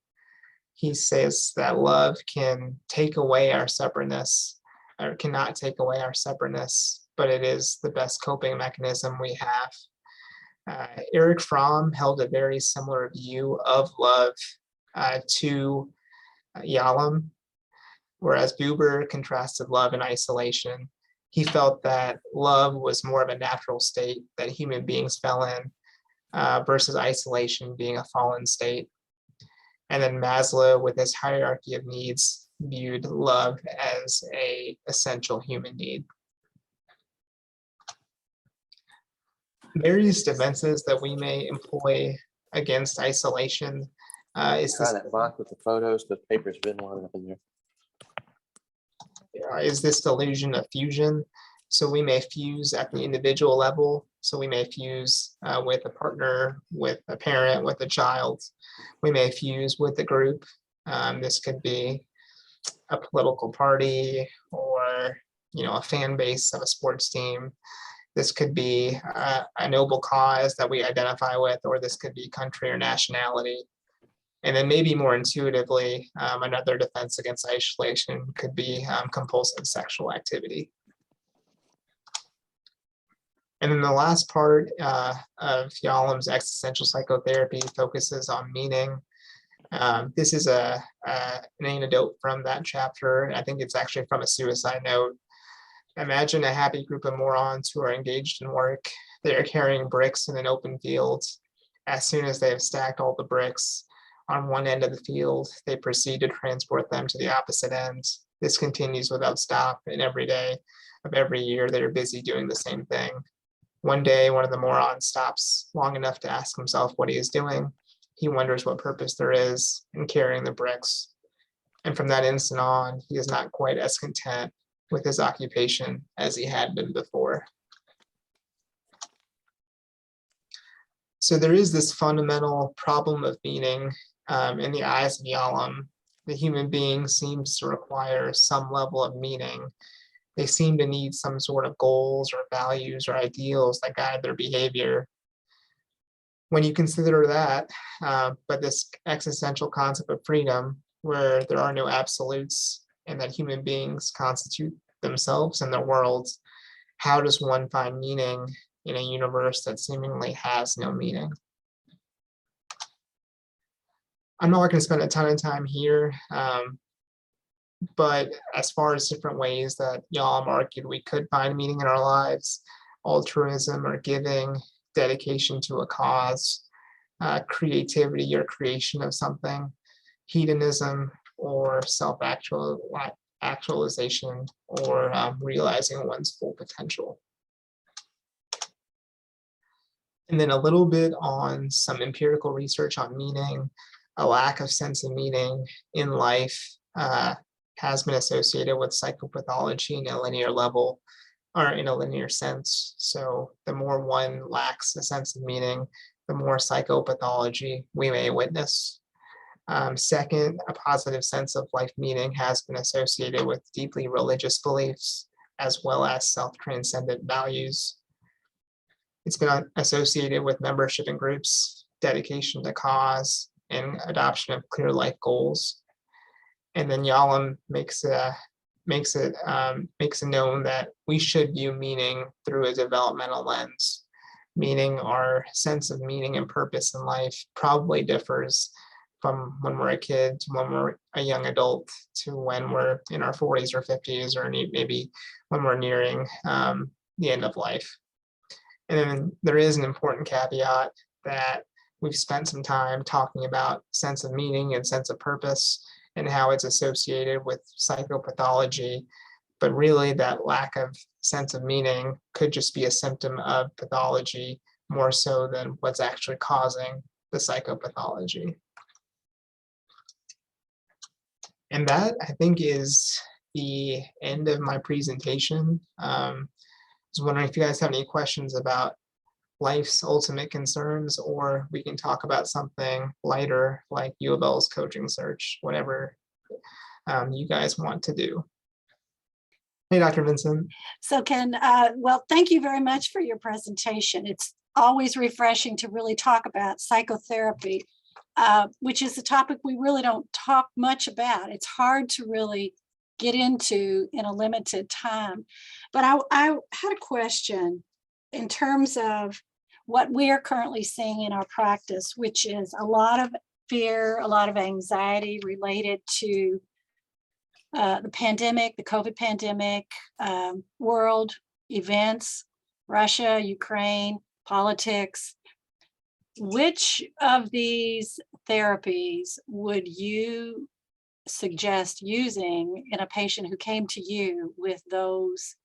He says that love can take away our separateness, or cannot take away our separateness, but it is the best coping mechanism we have. Erich Fromm held a very similar view of love to Yalom, whereas Buber contrasted love and isolation. He felt that love was more of a natural state that human beings fell in, versus isolation being a fallen state. And then Maslow, with his hierarchy of needs, viewed love as an essential human need. Various defenses that we may employ against isolation is Try that box with the photos, the paper's been long enough in there. Is this delusion of fusion. So we may fuse at the individual level. So we may fuse with a partner, with a parent, with a child. We may fuse with a group. This could be a political party or a fan base of a sports team. This could be a noble cause that we identify with, or this could be country or nationality. And then maybe more intuitively, another defense against isolation could be compulsive sexual activity. And then the last part of Yalom's existential psychotherapy focuses on meaning. This is an anecdote from that chapter. I think it's actually from a suicide note. Imagine a happy group of morons who are engaged in work. They are carrying bricks in an open field. As soon as they have stacked all the bricks on one end of the field, they proceed to transport them to the opposite end. This continues without stop, and every day of every year, they're busy doing the same thing. One day, one of the morons stops long enough to ask himself what he is doing. He wonders what purpose there is in carrying the bricks. And from that instant on, he is not quite as content with his occupation as he had been before. So there is this fundamental problem of meaning in the eyes of Yalom. The human being seems to require some level of meaning. They seem to need some sort of goals or values or ideals that guide their behavior. When you consider that, but this existential concept of freedom, where there are no absolutes and that human beings constitute themselves and their worlds, how does one find meaning in a universe that seemingly has no meaning? I'm not going to spend a ton of time here, but as far as different ways that Yalom argued we could find meaning in our lives, altruism or giving, dedication to a cause, creativity or creation of something, hedonism or self-actualization, or realizing one's full potential. And then a little bit on some empirical research on meaning. A lack of sense of meaning in life has been associated with psychopathology in a linear level or in a linear sense. So the more one lacks a sense of meaning, the more psychopathology we may witness. Second, a positive sense of life meaning has been associated with deeply religious beliefs as well as self-transcendent values. It's been associated with membership in groups, dedication to cause, and adoption of clear life goals. And then Yalom makes it known that we should view meaning through a developmental lens, meaning our sense of meaning and purpose in life probably differs from when we're a kid to when we're a young adult to when we're in our 40s or 50s or maybe when we're nearing the end of life. And then there is an important caveat that we've spent some time talking about sense of meaning and sense of purpose and how it's associated with psychopathology. But really that lack of sense of meaning could just be a symptom of pathology more so than what's actually causing the psychopathology. And that, I think, is the end of my presentation. I was wondering if you guys have any questions about life's ultimate concerns, or we can talk about something lighter like U of L's coaching search, whatever you guys want to do. Hey, Dr. Vincent. So well, thank you very much for your presentation. It's always refreshing to really talk about psychotherapy, which is a topic we really don't talk much about. It's hard to really get into in a limited time. But I had a question in terms of what we are currently seeing in our practice, which is a lot of fear, a lot of anxiety related to the pandemic, the COVID pandemic, world events, Russia, Ukraine, politics. Which of these therapies would you suggest using in a patient who came to you with those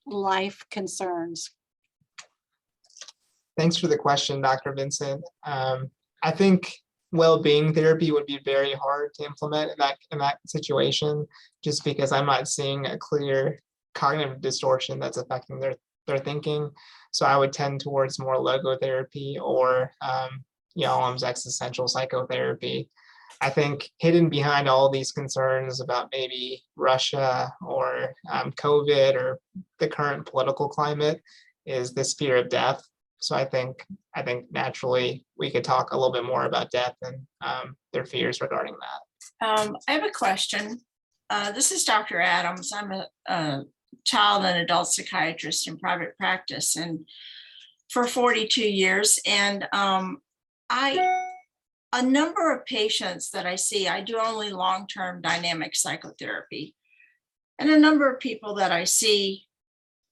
life concerns? Thanks for the question, Dr. Vincent. I think well-being therapy would be very hard to implement in that situation, just because I'm not seeing a clear cognitive distortion that's affecting their thinking. So I would tend towards more logotherapy or Yalom's existential psychotherapy. I think hidden behind all these concerns about maybe Russia or COVID or the current political climate is this fear of death. So I think naturally we could talk a little bit more about death and their fears regarding that. I have a question. This is Dr. Adams. I'm a child and adult psychiatrist in private practice and for 42 years. And a number of patients that I see, I do only long-term dynamic psychotherapy. And a number of people that I see,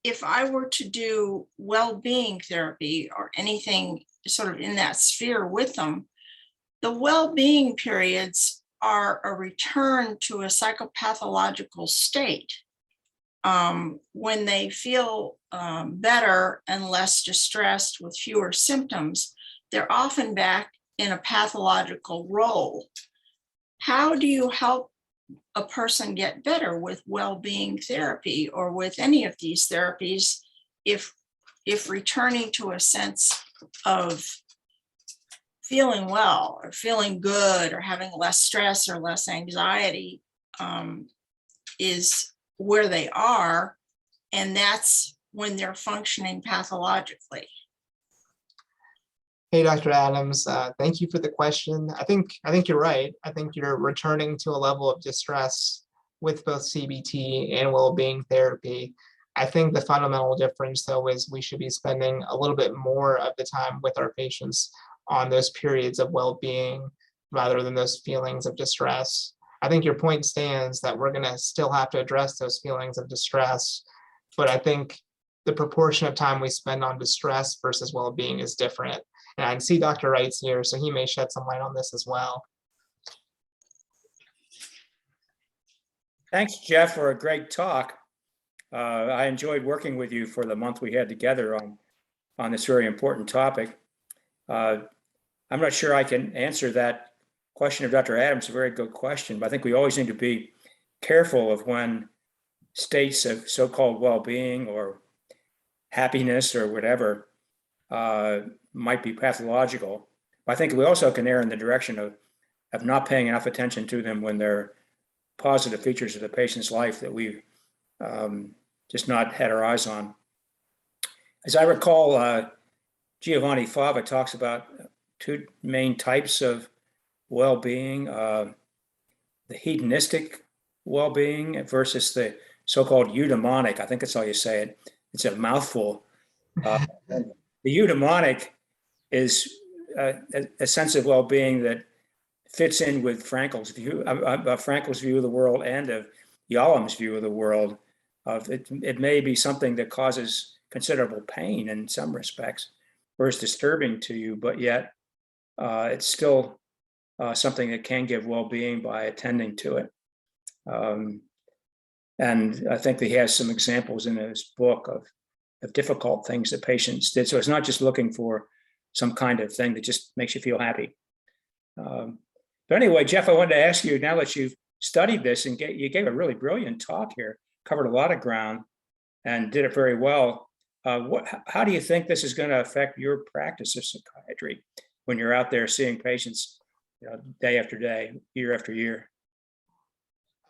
if I were to do well-being therapy or anything sort of in that sphere with them, the well-being periods are a return to a psychopathological state. When they feel better and less distressed with fewer symptoms, they're often back in a pathological role. How do you help a person get better with well-being therapy or with any of these therapies if returning to a sense of feeling well or feeling good or having less stress or less anxiety is where they are, and that's when they're functioning pathologically? Hey, Dr. Adams, thank you for the question. I think you're right. I think you're returning to a level of distress with both CBT and well-being therapy. I think the fundamental difference, though, is we should be spending a little bit more of the time with our patients on those periods of well-being rather than those feelings of distress. I think your point stands that we're going to still have to address those feelings of distress, but I think the proportion of time we spend on distress versus well-being is different. And I see Dr. Wright's here, so he may shed some light on this as well. Thanks, Jeff, for a great talk. I enjoyed working with you for the month we had together on on this very important topic. I'm not sure I can answer that question of Dr. Adams. A very good question, but I think we always need to be careful of when states of so-called well-being or happiness or whatever might be pathological. But I think we also can err in the direction of not paying enough attention to them when they're positive features of the patient's life that we've just not had our eyes on. As I recall, Giovanni Fava talks about two main types of well-being, the hedonistic well-being versus the so-called eudaimonic. I think that's how you say it. It's a mouthful. The eudaimonic is a sense of well-being that fits in with Frankl's view of the world and of Yalom's view of the world. It may be something that causes considerable pain in some respects, or is disturbing to you, but yet it's still something that can give well-being by attending to it. And I think that he has some examples in his book of difficult things that patients did. So it's not just looking for some kind of thing that just makes you feel happy. But anyway, Jeff, I wanted to ask you, now that you've studied this and you gave a really brilliant talk here, covered a lot of ground and did it very well. How do you think this is going to affect your practice of psychiatry when you're out there seeing patients, day after day, year after year?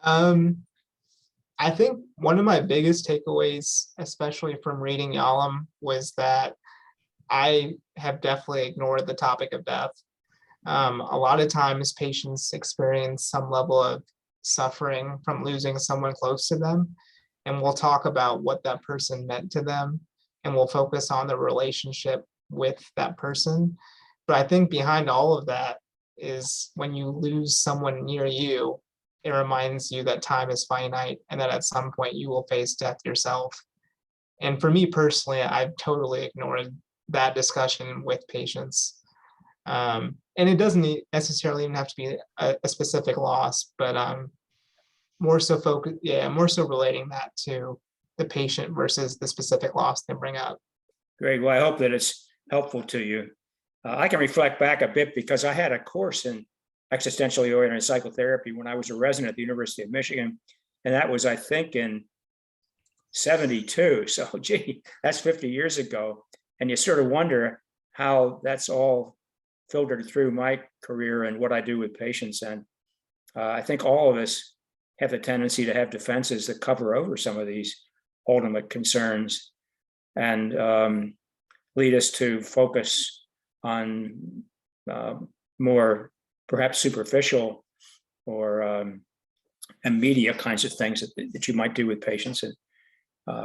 I think one of my biggest takeaways, especially from reading Yalom, was that I have definitely ignored the topic of death. A lot of times patients experience some level of suffering from losing someone close to them, and we'll talk about what that person meant to them, and we'll focus on the relationship with that person. But I think behind all of that is when you lose someone near you, it reminds you that time is finite and that at some point you will face death yourself. And for me personally, I've totally ignored that discussion with patients. And it doesn't necessarily even have to be a specific loss, but more so relating that to the patient versus the specific loss they bring up. Great. Well, I hope that it's helpful to you. I can reflect back a bit because I had a course in existentially oriented psychotherapy when I was a resident at the University of Michigan. And that was, I think, in 72. So, gee, that's 50 years ago. And you sort of wonder how that's all filtered through my career and what I do with patients. And I think all of us have a tendency to have defenses that cover over some of these ultimate concerns and lead us to focus on more perhaps superficial or immediate kinds of things that you might do with patients. And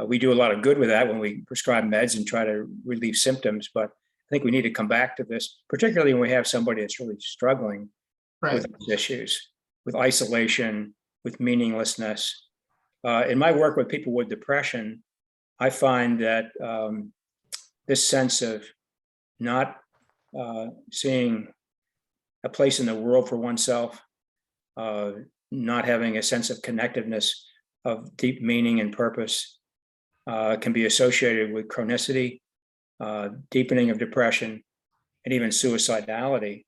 we do a lot of good with that when we prescribe meds and try to relieve symptoms, but I think we need to come back to this, particularly when we have somebody that's really struggling with these issues, with isolation, with meaninglessness. In my work with people with depression, I find that this sense of not seeing a place in the world for oneself, not having a sense of connectiveness, of deep meaning and purpose, can be associated with chronicity, deepening of depression, and even suicidality.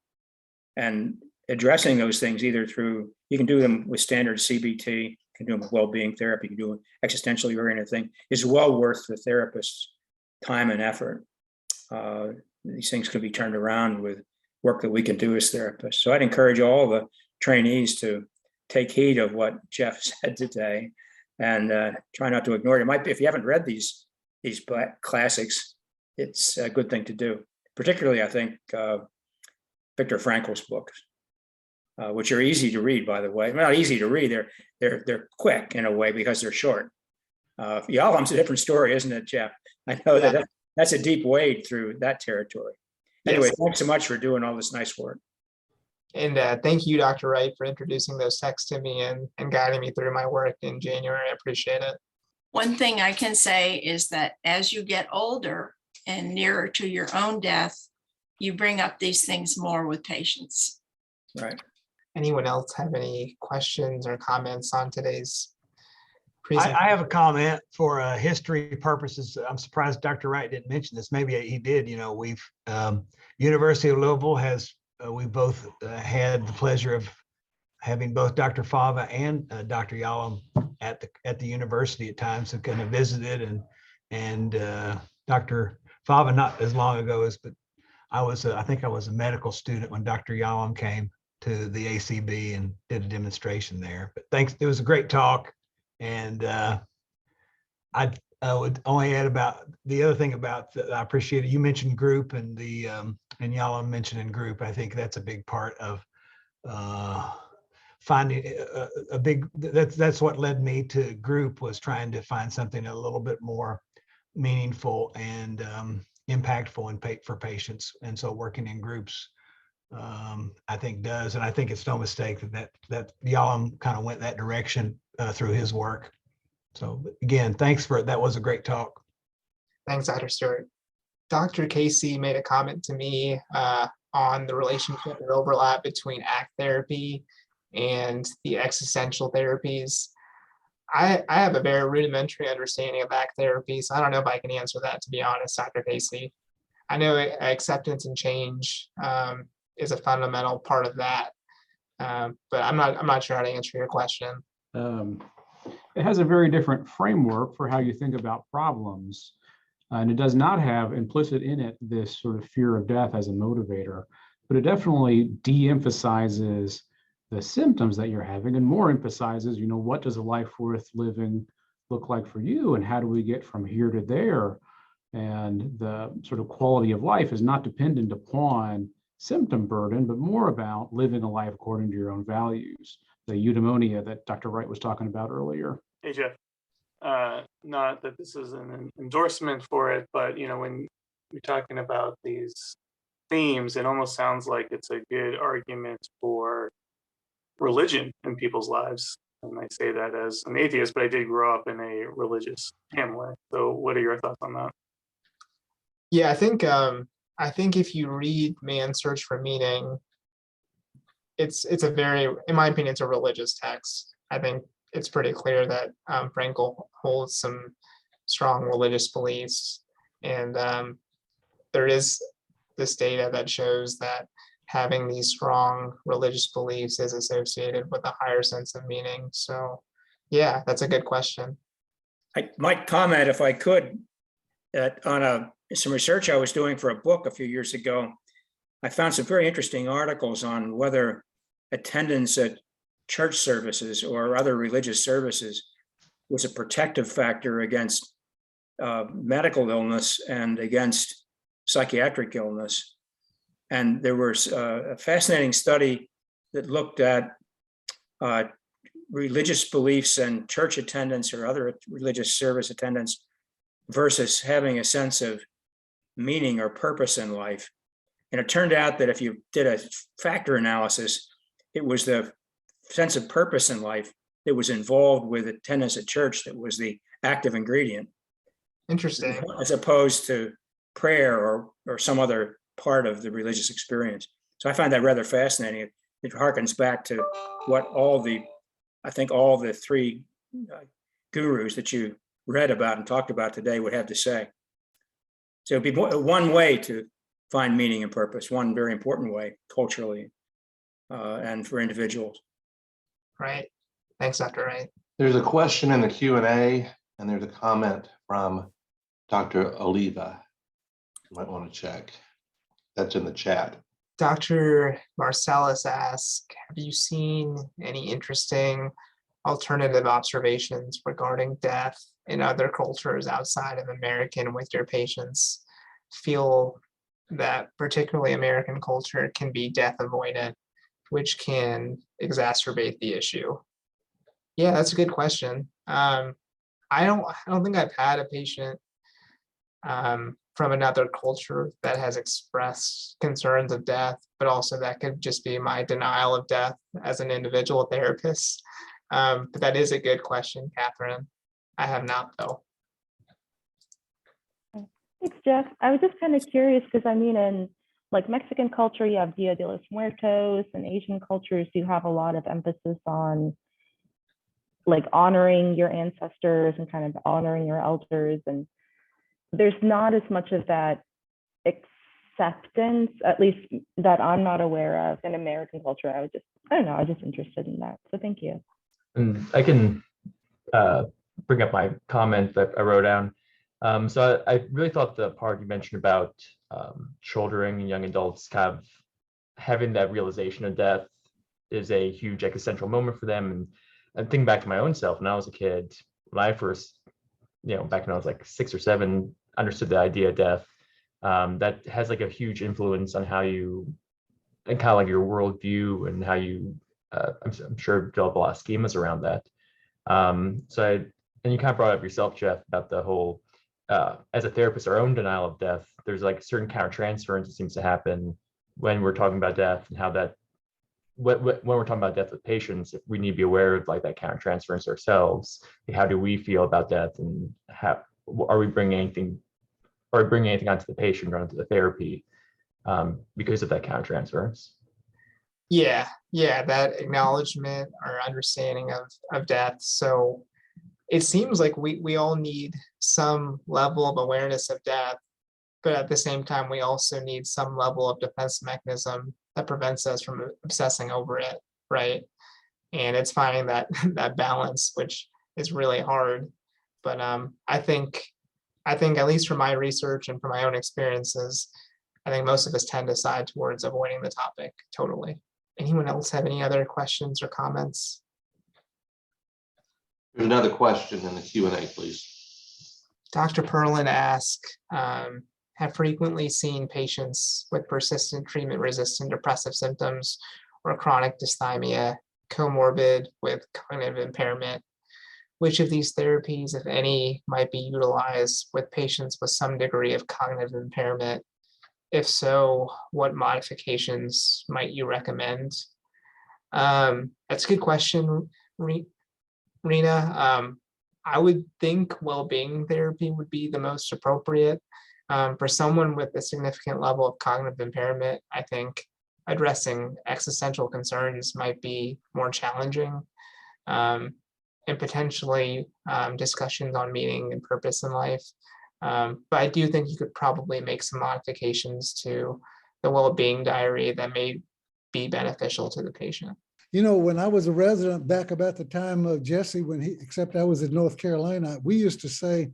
And addressing those things either through, you can do them with standard CBT, you can do them with well-being therapy, you can do an existentially oriented thing, is well worth the therapist's time and effort. These things could be turned around with work that we can do as therapists. So I'd encourage all the trainees to take heed of what Jeff said today and try not to ignore it. It might be, if you haven't read these classics, it's a good thing to do. Particularly, I think, Viktor Frankl's books, which are easy to read, by the way. Not easy to read, they're quick in a way because they're short. Yalom's a different story, isn't it, Jeff? I know that's a deep wade through that territory. Anyway, yes. Thanks so much for doing all this nice work. And thank you, Dr. Wright, for introducing those texts to me and guiding me through my work in January. I appreciate it. One thing I can say is that as you get older and nearer to your own death, you bring up these things more with patients. Right. Anyone else have any questions or comments on today's I have a comment for history purposes. I'm surprised Dr. Wright didn't mention this. Maybe he did. You know, we've University of Louisville has we both had the pleasure of having both Dr. Fava and Dr. Yalom at the university at times, have kind of visited, and Dr. Fava not as long ago as, but I think I was a medical student when Dr. Yalom came to the ACB and did a demonstration there. But thanks, it was a great talk. And I would only add about the other thing about that I appreciate it. You mentioned group and and Yalom mentioned in group. I think that's a big part of finding a big, that's what led me to group, was trying to find something a little bit more meaningful and impactful for patients. And so working in groups, I think does, and I think it's no mistake that Yalom kind of went that direction through his work. So again, thanks for it. That was a great talk. Thanks, Dr. Stewart. Dr. Casey made a comment to me on the relationship and overlap between ACT therapy and the existential therapies. I have a very rudimentary understanding of ACT therapy, so I don't know if I can answer that, to be honest, Dr. Casey. I know acceptance and change is a fundamental part of that, but I'm not sure how to answer your question. It has a very different framework for how you think about problems. And it does not have implicit in it this sort of fear of death as a motivator, but it definitely de-emphasizes the symptoms that you're having and more emphasizes, you know, what does a life worth living look like for you, and how do we get from here to there? And the sort of quality of life is not dependent upon symptom burden, but more about living a life according to your own values, the eudaimonia that Dr. Wright was talking about earlier. Hey, Jeff. Not that this is an endorsement for it, but you know, when you're talking about these themes, it almost sounds like it's a good argument for religion in people's lives. And I say that as an atheist, but I did grow up in a religious family. So what are your thoughts on that? Yeah, I think if you read Man's Search for Meaning, it's a very, in my opinion, it's a religious text. I think it's pretty clear that Frankl holds some strong religious beliefs, and there is this data that shows that having these strong religious beliefs is associated with a higher sense of meaning. So yeah, that's a good question. I might comment, if I could, that on some research I was doing for a book a few years ago, I found some very interesting articles on whether attendance at church services or other religious services was a protective factor against medical illness and against psychiatric illness. And there was a fascinating study that looked at religious beliefs and church attendance or other religious service attendance versus having a sense of meaning or purpose in life. And it turned out that if you did a factor analysis, it was the sense of purpose in life that was involved with attendance at church that was the active ingredient. Interesting. As opposed to prayer or some other part of the religious experience. So I find that rather fascinating. It harkens back to what I think all the three gurus that you read about and talked about today would have to say. So it'd be one way to find meaning and purpose, one very important way culturally and for individuals. Right. Thanks, Dr. Wright. There's a question in the Q&A, and there's a comment from Dr. Oliva. You might want to check. That's in the chat. Dr. Marcellus asks, have you seen any interesting alternative observations regarding death in other cultures outside of American with your patients? Feel that particularly American culture can be death avoidant, which can exacerbate the issue? Yeah, that's a good question. I don't think I've had a patient from another culture that has expressed concerns of death, but also that could just be my denial of death as an individual therapist. But that is a good question, Catherine. I have not, though. Thanks, Jeff. I was just kind of curious because I mean, in like Mexican culture, you have Dia de los Muertos, and Asian cultures do have a lot of emphasis on like honoring your ancestors and kind of honoring your elders. And there's not as much of that acceptance, at least that I'm not aware of in American culture. I don't know, I was just interested in that. So thank you. And I can bring up my comment that I wrote down. So I really thought the part you mentioned about children and young adults kind of having that realization of death is a huge existential moment for them. And thinking back to my own self when I was a kid, when I first, back when I was like 6 or 7, understood the idea of death, that has like a huge influence on how you, and kind of like your worldview and how you, I'm sure, develop a lot of schemas around that. And you kind of brought up yourself, Jeff, about the whole, as a therapist, our own denial of death. There's like certain countertransference that seems to happen when we're talking about death, and how that, when we're talking about death with patients, if we need to be aware of like that countertransference ourselves. Like, how do we feel about death, and how are we bringing anything onto the patient or onto the therapy because of that countertransference? Yeah, that acknowledgement or understanding of death. So it seems like we all need some level of awareness of death, but at the same time, we also need some level of defense mechanism that prevents us from obsessing over it, right? And it's finding that balance, which is really hard. But I think at least from my research and from my own experiences, I think most of us tend to side towards avoiding the topic totally. Anyone else have any other questions or comments? There's another question in the Q&A, please. Dr. Perlin asked, have frequently seen patients with persistent treatment-resistant depressive symptoms or chronic dysthymia, comorbid with cognitive impairment. Which of these therapies, if any, might be utilized with patients with some degree of cognitive impairment? If so, what modifications might you recommend? That's a good question, Rena. I would think well-being therapy would be the most appropriate. For someone with a significant level of cognitive impairment, I think addressing existential concerns might be more challenging, and potentially discussions on meaning and purpose in life. But I do think you could probably make some modifications to the well-being diary that may be beneficial to the patient. When I was a resident back about the time of Jesse, except I was in North Carolina, we used to say,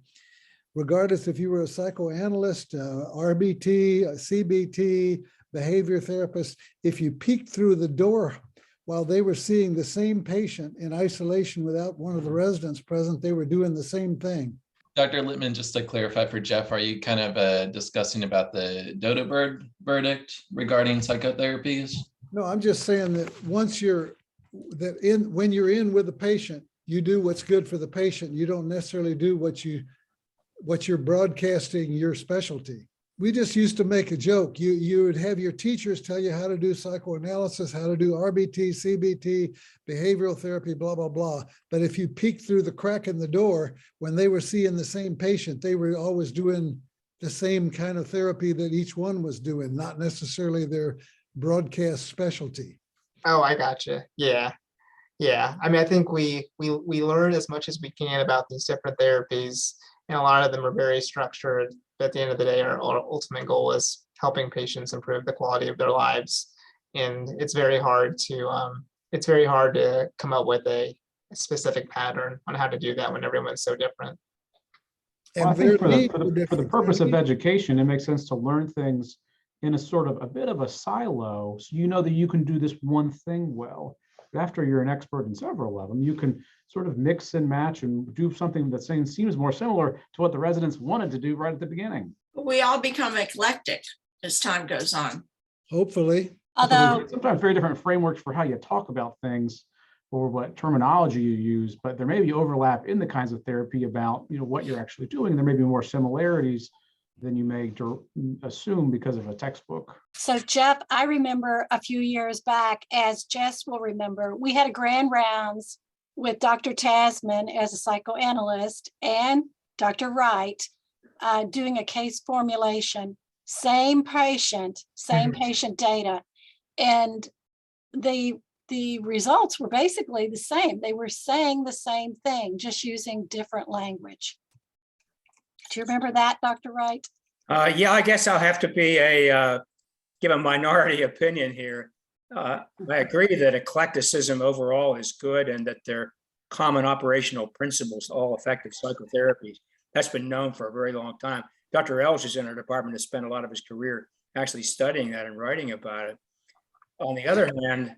regardless if you were a psychoanalyst, RBT, CBT, behavior therapist, if you peeked through the door while they were seeing the same patient in isolation without one of the residents present, they were doing the same thing. Dr. Littman, just to clarify for Jeff, are you kind of discussing about the Dodo Bird verdict regarding psychotherapies? No, I'm just saying that when you're in with the patient, you do what's good for the patient. You don't necessarily do what you're broadcasting your specialty. We just used to make a joke. You would have your teachers tell you how to do psychoanalysis, how to do RBT, CBT, behavioral therapy, blah, blah, blah. But if you peeked through the crack in the door, when they were seeing the same patient, they were always doing the same kind of therapy that each one was doing, not necessarily their broadcast specialty. Oh, I gotcha. Yeah. I mean, I think we learn as much as we can about these different therapies, and a lot of them are very structured. But at the end of the day, our ultimate goal is helping patients improve the quality of their lives. And it's very hard to come up with a specific pattern on how to do that when everyone's so different. Well, I think for the purpose of education, it makes sense to learn things in a sort of a bit of a silo, so you know that you can do this one thing well. But after you're an expert in several of them, you can sort of mix and match and do something that seems more similar to what the residents wanted to do right at the beginning. We all become eclectic as time goes on. Hopefully. Although Sometimes very different frameworks for how you talk about things or what terminology you use, but there may be overlap in the kinds of therapy about what you're actually doing. There may be more similarities than you may assume because of a textbook. So Jeff, I remember a few years back, as Jess will remember, we had a grand rounds with Dr. Tasman as a psychoanalyst and Dr. Wright doing a case formulation, same patient data. And the the results were basically the same. They were saying the same thing, just using different language. Do you remember that, Dr. Wright? Yeah, I guess I'll have to be give a minority opinion here. I agree that eclecticism overall is good and that they're common operational principles to all effective psychotherapies. That's been known for a very long time. Dr. Elge is in our department, has spent a lot of his career actually studying that and writing about it. On the other hand,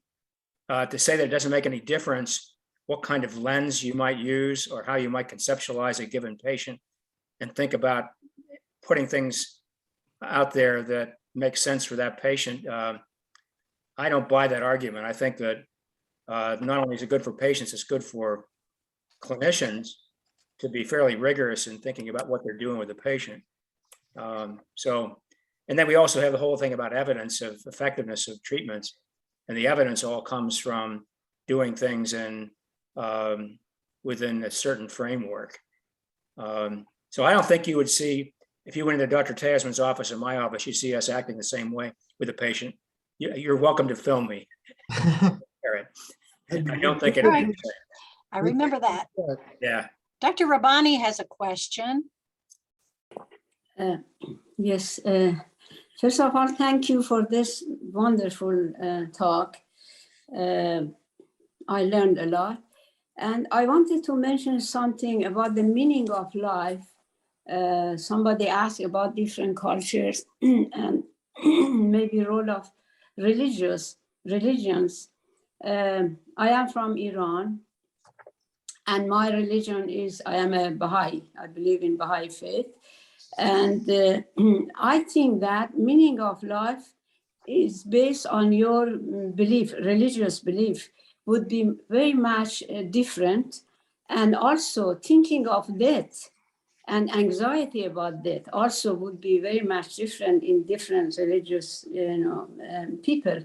to say that it doesn't make any difference what kind of lens you might use or how you might conceptualize a given patient and think about putting things out there that make sense for that patient, I don't buy that argument. I think that not only is it good for patients, it's good for clinicians to be fairly rigorous in thinking about what they're doing with the patient. And then we also have the whole thing about evidence of effectiveness of treatments. And the evidence all comes from doing things in within a certain framework. So I don't think you would see, if you went into Dr. Tasman's office or my office, you see us acting the same way with a patient. You're welcome to film me. I don't think it. Right. I remember that. Yeah. Dr. Rabbani has a question. Yes. First of all, thank you for this wonderful talk. I learned a lot. And I wanted to mention something about the meaning of life. Somebody asked about different cultures and maybe role of religions. I am from Iran, and my religion is, I am a Baha'i. I believe in Baha'i faith. And I think that meaning of life is based on your belief, religious belief, would be very much different. And also thinking of death and anxiety about death also would be very much different in different religious people.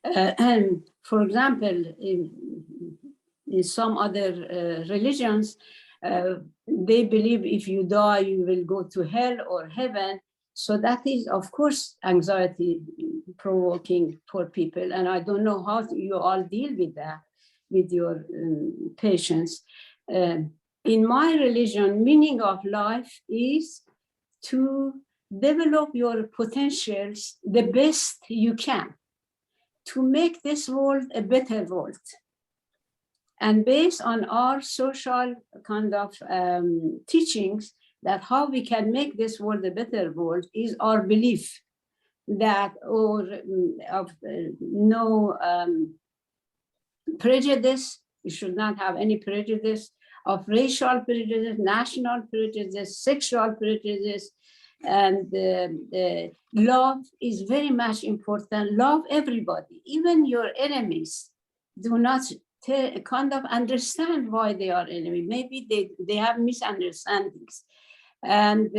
And for example, in some other religions, they believe if you die, you will go to hell or heaven. So that is, of course, anxiety provoking for people. And I don't know how you all deal with that with your patients. In my religion, meaning of life is to develop your potentials the best you can, to make this world a better world. And based on our social kind of teachings that how we can make this world a better world is our belief that no prejudice, we should not have any prejudice of racial prejudice, national prejudice, sexual prejudice, and love is very much important. Love everybody, even your enemies. Do not kind of understand why they are enemies. Maybe they have misunderstandings. And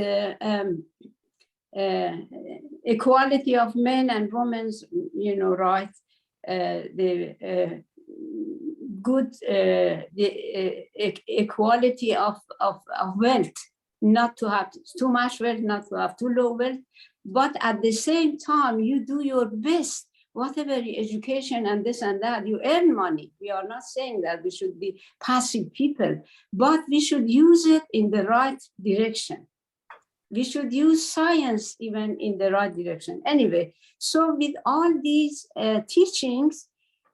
equality of men and women's, right? The equality of wealth, not to have too much wealth, not to have too low wealth, but at the same time, you do your best. Whatever education and this and that, you earn money. We are not saying that we should be passive people, but we should use it in the right direction. We should use science even in the right direction. Anyway, so with all these teachings,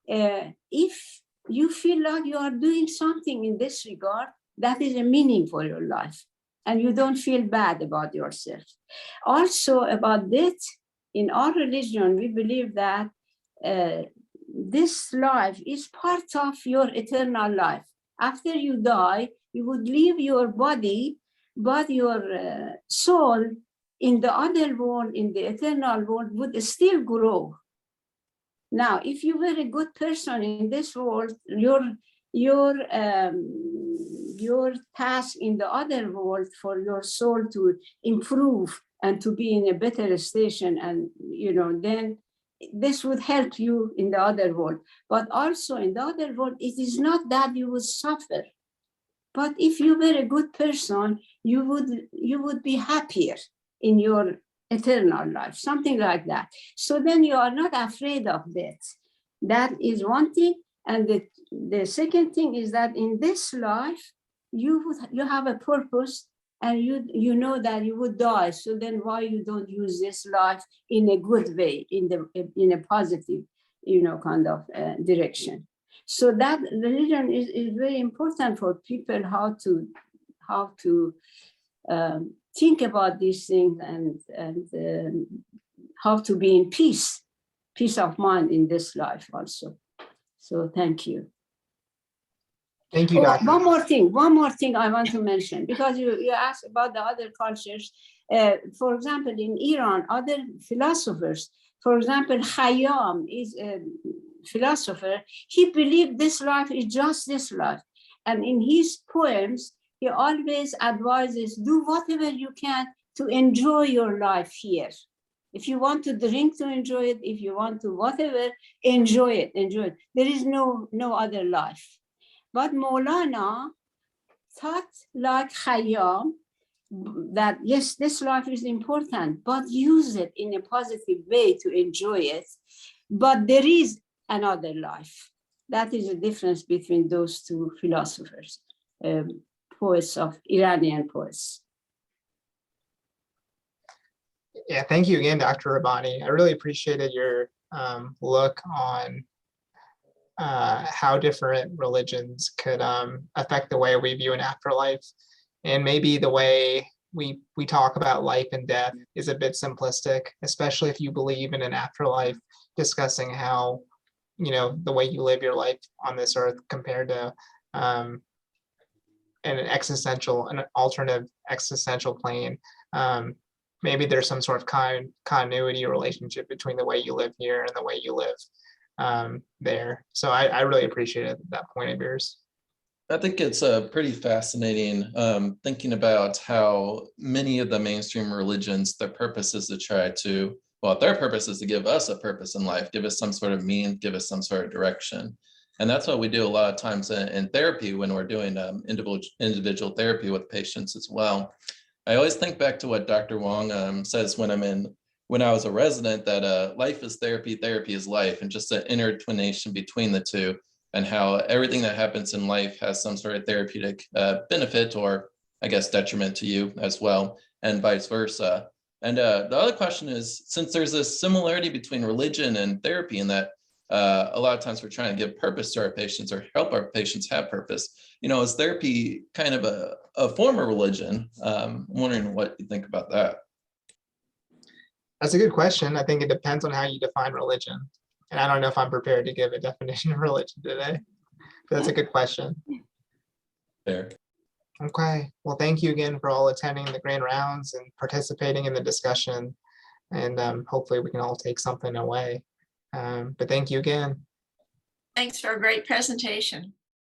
if you feel like you are doing something in this regard, that is a meaning for your life, and you don't feel bad about yourself. Also about death, in our religion, we believe that this life is part of your eternal life. After you die, you would leave your body, but your soul in the other world, in the eternal world, would still grow. Now, if you were a good person in this world, your task in the other world for your soul to improve and to be in a better station, and then this would help you in the other world. But also in the other world, it is not that you would suffer, but if you were a good person, you would be happier in your eternal life, something like that. So then you are not afraid of death. That is one thing. And the second thing is that in this life, you have a purpose, and you know that you would die. So then why you don't use this life in a good way, in a positive, kind of direction. So that religion is very important for people, how to think about these things, and how to be in peace of mind in this life also. So thank you. Thank you, Oh, Dr. one more thing I want to mention, because you asked about the other cultures. For example, in Iran, other philosophers, for example, Khayyam is a philosopher. He believed this life is just this life. And in his poems, he always advises, do whatever you can to enjoy your life here. If you want to drink, to enjoy it. If you want to whatever, enjoy it. There is no other life. But Maulana thought like Khayyam, that yes, this life is important, but use it in a positive way to enjoy it. But there is another life. That is the difference between those two philosophers, poets of Iranian poets. Yeah, thank you again, Dr. Rabbani. I really appreciated your look on how different religions could affect the way we view an afterlife. And maybe the way we talk about life and death is a bit simplistic, especially if you believe in an afterlife, discussing how, the way you live your life on this earth compared to an alternative existential plane. Maybe there's some sort of continuity or relationship between the way you live here and the way you live there. So I really appreciated that point of yours. I think it's pretty fascinating thinking about how many of the mainstream religions, their purpose is to their purpose is to give us a purpose in life, give us some sort of meaning, give us some sort of direction. And that's what we do a lot of times in therapy when we're doing individual therapy with patients as well. I always think back to what Dr. Wong says when I was a resident, that life is therapy, therapy is life, and just an intertwination between the two, and how everything that happens in life has some sort of therapeutic benefit, or I guess detriment to you as well, and vice versa. And the other question is, since there's this similarity between religion and therapy in that a lot of times we're trying to give purpose to our patients or help our patients have purpose, is therapy kind of a form of religion? I'm wondering what you think about that. That's a good question. I think it depends on how you define religion. And I don't know if I'm prepared to give a definition of religion today. That's a good question. Fair. Okay. Well, thank you again for all attending the grand rounds and participating in the discussion. And hopefully we can all take something away. But thank you again. Thanks for a great presentation.